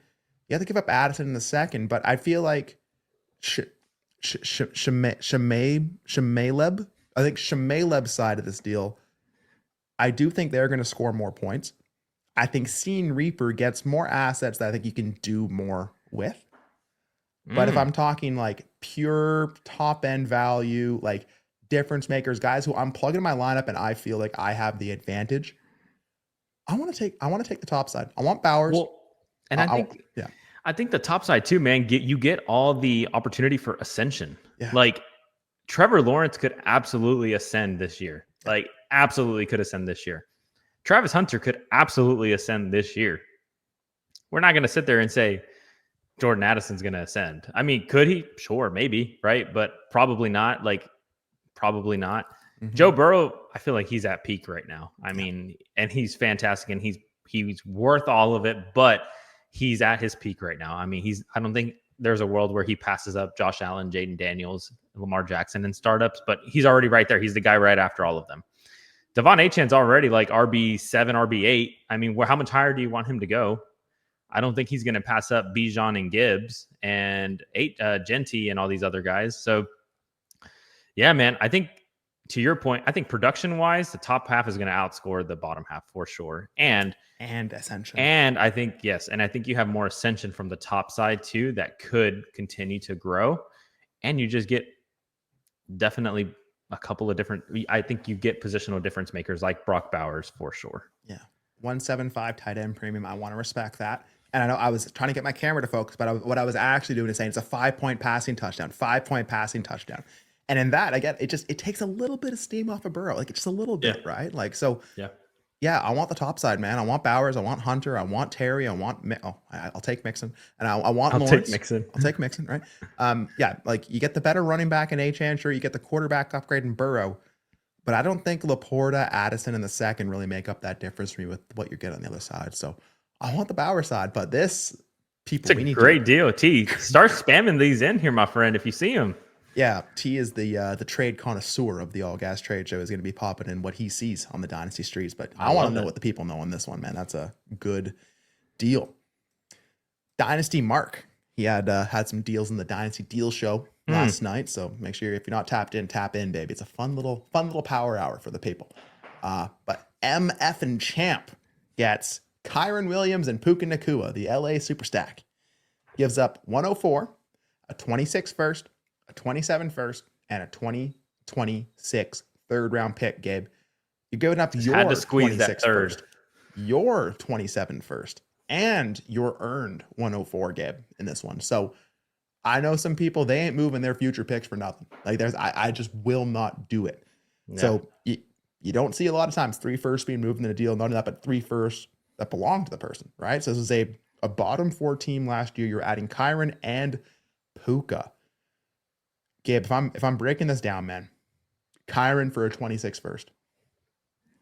You have to give up Addison in the second, but I feel like Shemaleb, I think Shemaleb's side of this deal, I do think they're going to score more points. I think Sean Reaper gets more assets that I think you can do more with. But if I'm talking like pure top end value, like difference makers, guys who I'm plugging in my lineup and I feel like I have the advantage, I want to take the top side. I want Bowers. Well, and I think the top side too, man, you get all the opportunity for ascension. Yeah. Like Trevor Lawrence could absolutely ascend this year. Like absolutely could ascend this year. Travis Hunter could absolutely ascend this year. We're not going to sit there and say Jordan Addison's going to ascend. I mean, could he? Sure, maybe, right? But probably not. Probably not. Mm-hmm. Joe Burrow, I feel like he's at peak right now. I mean, and he's fantastic and he's worth all of it, but he's at his peak right now. I mean, I don't think there's a world where he passes up Josh Allen, Jaden Daniels, Lamar Jackson in startups, but he's already right there. He's the guy right after all of them. Devon Achane's already like RB7, RB8. I mean, how much higher do you want him to go? I don't think he's going to pass up Bijan and Gibbs and Genty and all these other guys. So, yeah, man, I think to your point, I think production-wise, the top half is going to outscore the bottom half for sure. And ascension. And I think, yes, and I think you have more ascension from the top side too that could continue to grow. And you just get definitely a couple of different, I think you get positional difference makers like Brock Bowers for sure. Yeah. 175 tight end premium. I want to respect that. And I know I was trying to get my camera to focus, but what I was actually doing is saying it's a 5-point passing touchdown, 5-point passing touchdown. And in that, I get it takes a little bit of steam off of Burrow. Like it's just a little bit, right? Like, so yeah. Yeah, I want the top side, man. I want Bowers. I want Hunter. I want Terry. I want. I'll take Mixon, and I want I'll Lawrence. take Mixon. I'll take Mixon, right? Yeah, like you get the better running back in Achane, sure. You get the quarterback upgrade in Burrow, but I don't think Laporta, Addison, and the second really make up that difference for me with what you're getting on the other side. So I want the Bowers side, but this people It's we a need great deal. T, start spamming these in here, my friend. If you see them. Yeah, T is the trade connoisseur of the All Gas Trade Show. Is going to be popping in what he sees on the Dynasty streets. But I want to know what the people know on this one, man. That's a good deal. Dynasty Mark, he had some deals in the Dynasty Deal Show last night. So make sure if you're not tapped in, tap in, baby. It's a fun little power hour for the people. But MF and Champ gets Kyron Williams and Puka Nacua, the LA Super Stack. Gives up 104, a 26 first, a 27 first, and a 2026 third round pick, Gabe. You're giving up your had to squeeze that 26 third. first, your 27 first, and your earned 104, Gabe, in this one. So I know some people, they ain't moving their future picks for nothing. Like I just will not do it. Yeah. So you don't see a lot of times 3 firsts being moved in a deal, none of that, but 3 firsts that belong to the person, right? So this is a bottom 4 team last year. You're adding Kyron and Puka. Gabe, if I'm breaking this down, man, Kyron for a 26 first,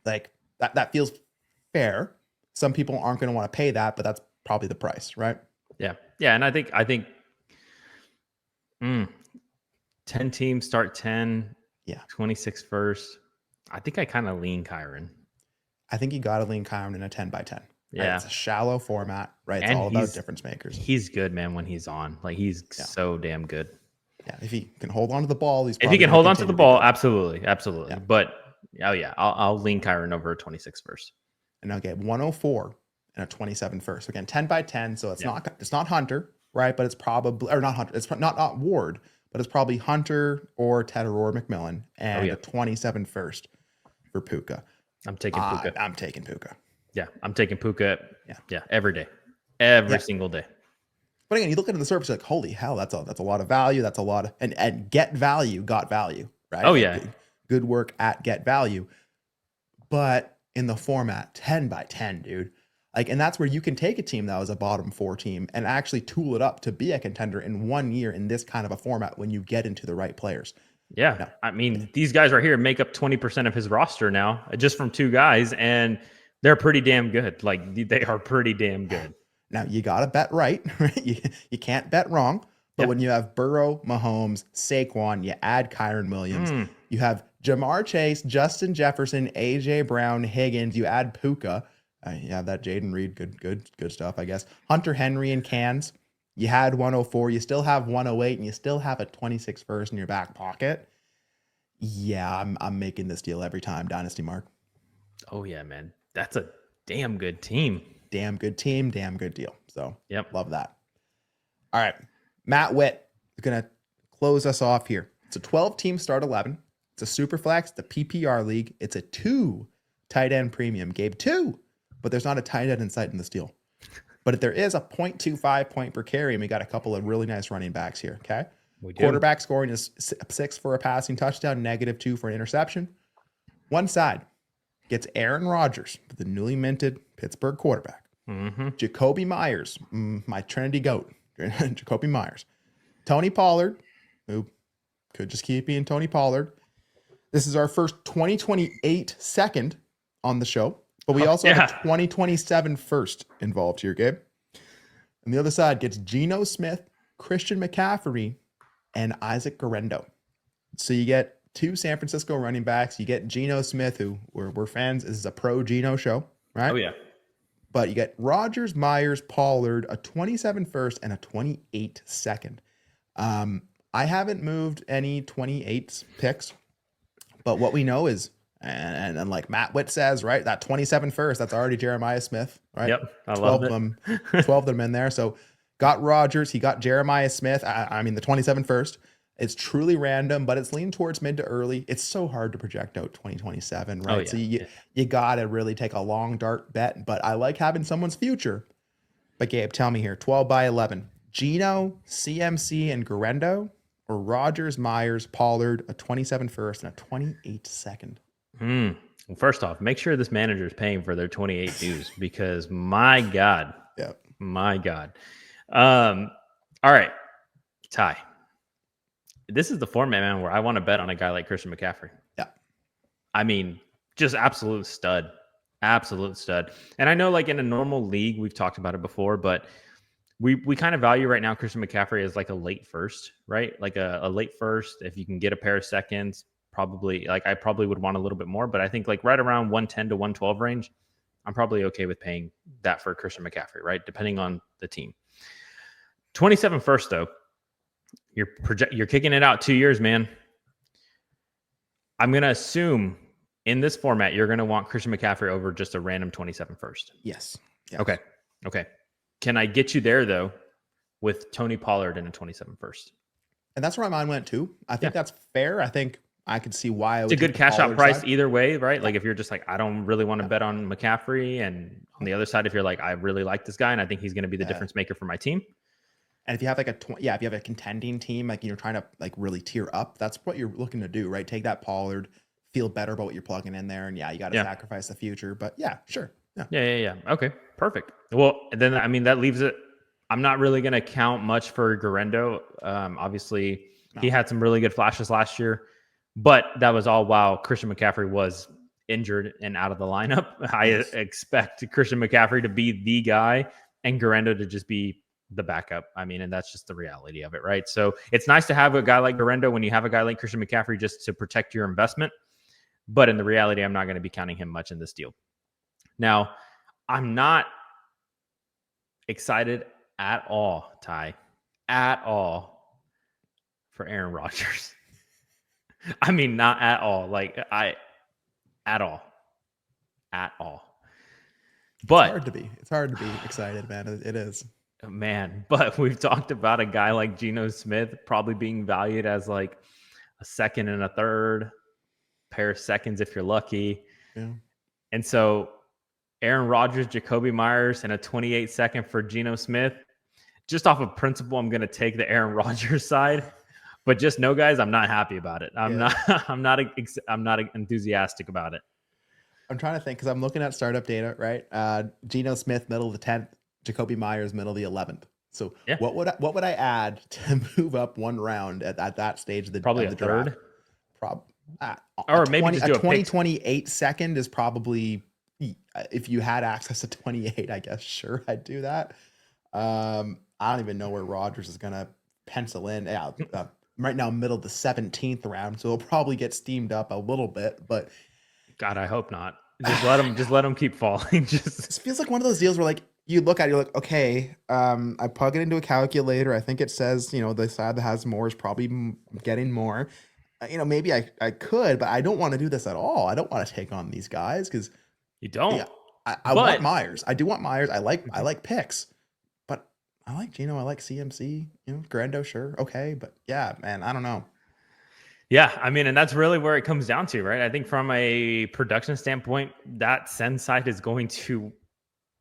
like that feels fair. Some people aren't going to want to pay that, but that's probably the price, right? Yeah, and I think 10 teams start 10. Yeah, 26 first. I think I kind of lean Kyron. I think you got to lean Kyron in a 10 by 10. Right? Yeah, it's a shallow format, right? It's and all about difference makers. He's good, man. When he's on, like he's so damn good. Yeah, if he can hold on to the ball, if he can hold on to the ball, absolutely. Yeah. But I'll lean Kyron over a 26 first. And I'll get 104 and a 27 first. Again, 10 by 10, so it's not Hunter, right? But it's probably not Hunter. It's not Ward, but it's probably Hunter or Ted or McMillan and a 27 first for Puka. I'm taking Puka. I'm taking Puka. Yeah, I'm taking Puka. Yeah, every day, every single day. But again, you look at the surface, like, holy hell, that's a lot of value. That's a lot of, and get value, got value, right? Oh, yeah. Good work at get value. But in the format, 10 by 10, dude. Like, and that's where you can take a team that was a bottom 4 team and actually tool it up to be a contender in 1 year in this kind of a format when you get into the right players. Yeah. No. I mean, these guys right here make up 20% of his roster now, just from 2 guys, and they're pretty damn good. Like, they are pretty damn good. Now, you got to bet right. You can't bet wrong. But when you have Burrow, Mahomes, Saquon, you add Kyron Williams. You have Jamar Chase, Justin Jefferson, A.J. Brown, Higgins. You add Puka. You have that Jaden Reed. Good stuff, I guess. Hunter Henry and Cans. You had 104. You still have 108, and you still have a 26 first in your back pocket. Yeah, I'm making this deal every time, Dynasty Mark. Oh, yeah, man. That's a damn good team. Damn good team, damn good deal. So, love that. All right. Matt Witt is going to close us off here. It's a 12-team start 11. It's a super flex, the PPR league. It's a 2 tight end premium. Gabe, 2, but there's not a tight end in sight in this deal. But there is a 0.25 point per carry, and we got a couple of really nice running backs here, okay? Quarterback scoring is 6 for a passing touchdown, -2 for an interception. One side gets Aaron Rodgers, the newly minted Pittsburgh quarterback. Jacoby Myers, my Trinity goat, Jacoby Myers. Tony Pollard, who could just keep being Tony Pollard. This is our first 2028 second on the show, but we also have a 2027 first involved here, Gabe. And the other side gets Geno Smith, Christian McCaffrey, and Isaac Guerendo. So you get 2 San Francisco running backs. You get Geno Smith, who we're fans. This is a pro Geno show, right? Oh, yeah. But you get Rodgers, Myers, Pollard, a 27 first, and a 28 second. I haven't moved any 28 picks, but what we know is, and like Matt Witt says, right, that 27 first, that's already Jeremiah Smith, right? Yep, I love it. 12 of them in there. So got Rodgers, he got Jeremiah Smith. I mean, the 27 first. It's truly random, but it's leaned towards mid to early. It's so hard to project out 2027, right? Oh, yeah. So you got to really take a long dart bet, but I like having someone's future. But Gabe, tell me here, 12 by 11, Geno, CMC, and Guerendo, or Rodgers, Myers, Pollard, a 27 first and a 28 second? Well, first off, make sure this manager is paying for their 28 dues because my God. Yeah. My God. All right, Ty. This is the format, man, where I want to bet on a guy like Christian McCaffrey. Yeah. I mean, just absolute stud. Absolute stud. And I know, like, in a normal league, we've talked about it before, but we kind of value right now Christian McCaffrey as like a late first, right? Like a late first. If you can get a pair of seconds, probably, like, I probably would want a little bit more, but I think like right around 110 to 112 range, I'm probably okay with paying that for Christian McCaffrey, right? Depending on the team. 27 first, though. You're kicking it out 2 years, man. I'm going to assume in this format, you're going to want Christian McCaffrey over just a random 27 first. Yes. Okay. Can I get you there, though, with Tony Pollard in a 27 first? And that's where my mind went, too. I think that's fair. I think I could see why. It's a good cash out price either way, right? Like if you're just like, I don't really want to bet on McCaffrey. And on the other side, if you're like, I really like this guy and I think he's going to be the difference maker for my team. And if you have like if you have a contending team, like you're trying to like really tier up, that's what you're looking to do, right? Take that Pollard, feel better about what you're plugging in there, and you got to sacrifice the future. But yeah, sure, yeah. Okay, perfect. Well, then I mean that leaves it. I'm not really going to count much for Garendo. Obviously, he had some really good flashes last year, but that was all while Christian McCaffrey was injured and out of the lineup. I expect Christian McCaffrey to be the guy and Garendo to just be the backup. I mean, and that's just the reality of it, right? So it's nice to have a guy like Garendo when you have a guy like Christian McCaffrey just to protect your investment. But in the reality, I'm not going to be counting him much in this deal. Now, I'm not excited at all, Ty, at all for Aaron Rodgers. I mean, not at all. Like at all. But it's hard to be excited, man. It is. Man, but we've talked about a guy like Geno Smith probably being valued as like a second and a third pair of seconds if you're lucky. Yeah. And so Aaron Rodgers, Jacoby Myers, and a 28 second for Geno Smith. Just off of principle, I'm going to take the Aaron Rodgers side. But just know, guys, I'm not happy about it. I'm not enthusiastic about it. I'm trying to think because I'm looking at startup data, right? Geno Smith, middle of the 10th. Jacoby Myers, middle of the 11th. So what would I add to move up one round at that stage of the probably of the a third? Draft? Or maybe just do a 2028 second is probably, if you had access to 28, I guess sure I'd do that. I don't even know where Rodgers is gonna pencil in. Right now, middle of the 17th round, so it'll probably get steamed up a little bit. But God, I hope not. Just let him keep falling. It feels like one of those deals where like. You look at it, you're like, okay, I plug it into a calculator. I think it says, the side that has more is probably getting more. Maybe I could, but I don't want to do this at all. I don't want to take on these guys because you don't. Yeah, I want Myers. I do want Myers. I like picks, but I like Geno. I like CMC. Garendo, sure, okay, but yeah, man, I don't know. Yeah, I mean, and that's really where it comes down to, right? I think from a production standpoint, that send side is going to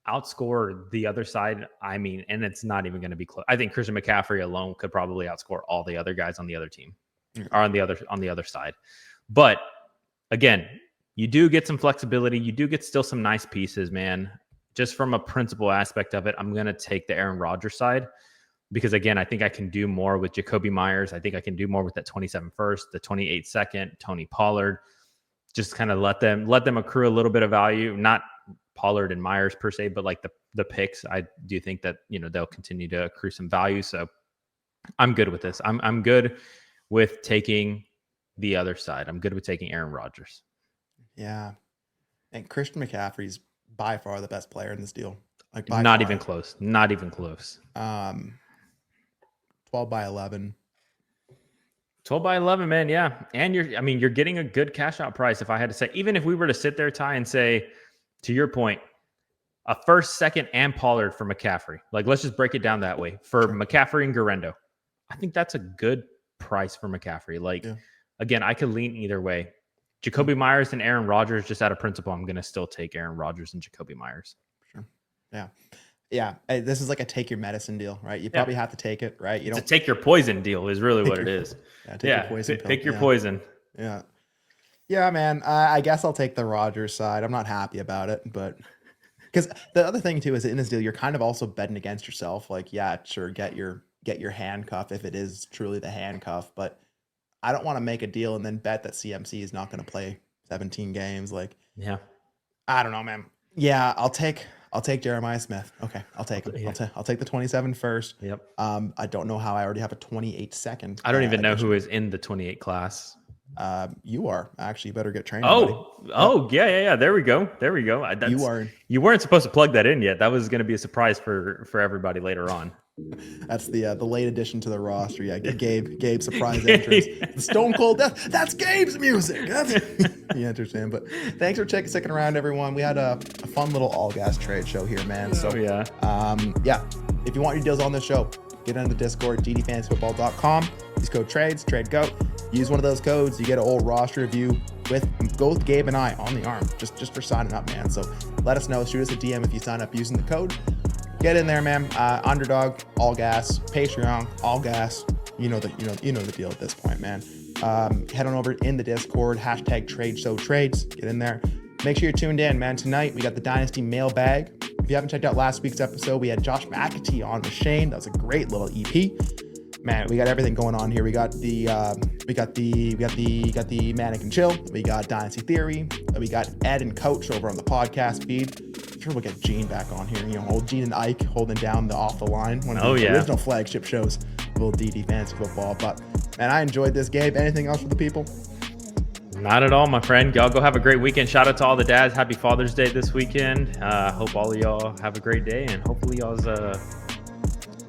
outscore the other side. I mean, and it's not even going to be close. I think Christian McCaffrey alone could probably outscore all the other guys on the other team or on the other side. But again, you do get some flexibility. You do get still some nice pieces, man. Just from a principle aspect of it, I'm going to take the Aaron Rodgers side because again, I think I can do more with Jacoby Myers. I think I can do more with that 27 first, the 28 second, Tony Pollard. Just kind of let them accrue a little bit of value, not Pollard and Myers per se, but like the picks, I do think that, they'll continue to accrue some value. So I'm good with this. I'm good with taking the other side. I'm good with taking Aaron Rodgers. Yeah. And Christian McCaffrey's by far the best player in this deal. Like not even close. 12 by 11. 12 by 11, man. Yeah. And you're getting a good cash out price. If I had to say, even if we were to sit there, Ty, and say, to your point, a first, second, and Pollard for McCaffrey. Like, let's just break it down that way. For McCaffrey and Garendo, I think that's a good price for McCaffrey. Like, again, I could lean either way. Jacoby Myers and Aaron Rodgers, just out of principle, I'm going to still take Aaron Rodgers and Jacoby Myers. Sure. Yeah. Yeah. Hey, this is like a take your medicine deal, right? You probably have to take it, right? You don't take your poison deal is really what it is. Take your poison pill. Pick your poison. Yeah. Yeah, man. I guess I'll take the Rodgers side. I'm not happy about it, but because the other thing too is in this deal, you're kind of also betting against yourself. Like, yeah, sure, get your handcuff if it is truly the handcuff, but I don't want to make a deal and then bet that CMC is not going to play 17 games. Like, Yeah. I don't know, man. Yeah, I'll take Jeremiah Smith. Okay, I'll take him. Yeah. I'll take the 27 first. Yep. I don't know how I already have a 28 second. I don't even know who is in the 28 class. You are actually, you better get trained. Yeah. There we go. You weren't supposed to plug that in yet. That was going to be a surprise for everybody later on. That's the late addition to the roster. Yeah, Gabe surprise entrance. The Stone Cold Death. That's Gabe's music. You understand? But thanks for sticking around, everyone. We had a fun little all gas trade show here, man. So yeah. If you want your deals on this show, get on the Discord, ddfantasyfootball.com. Use code TRADEGOAT. Use one of those codes. You get an old roster review with both Gabe and I on the arm, just for signing up, man. So let us know. Shoot us a DM if you sign up using the code. Get in there, man. Underdog, all gas. Patreon, all gas. You know the deal at this point, man. Head on over in the Discord. #TradeShowTrades. Get in there. Make sure you're tuned in, man. Tonight we got the Dynasty mailbag. If you haven't checked out last week's episode, we had Josh McAtee on with Shane. That was a great little EP. Man, we got everything going on here. We got the Manic and Chill. We got Dynasty Theory. We got Ed and Coach over on the podcast feed. I'm sure we'll get Gene back on here. You know, old Gene and Ike holding down the Off the Line, one of the original flagship shows of old DD Fantasy Football. But man, I enjoyed this, Gabe. Anything else for the people? Not at all, my friend. Y'all go have a great weekend. Shout out to all the dads. Happy Father's Day this weekend. Hope all of y'all have a great day, and hopefully y'all's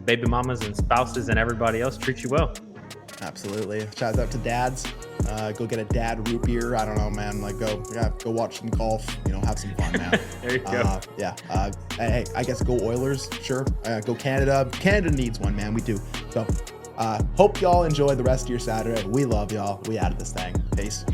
baby mamas and spouses and everybody else treat you well. Absolutely. Shout out to dads. Go get a dad root beer. I don't know, man. Like go watch some golf. Have some fun, man. There you go. Hey, I guess go Oilers. Sure. Go Canada. Canada needs one, man. We do. So hope y'all enjoy the rest of your Saturday. We love y'all. We out of this thing. Peace.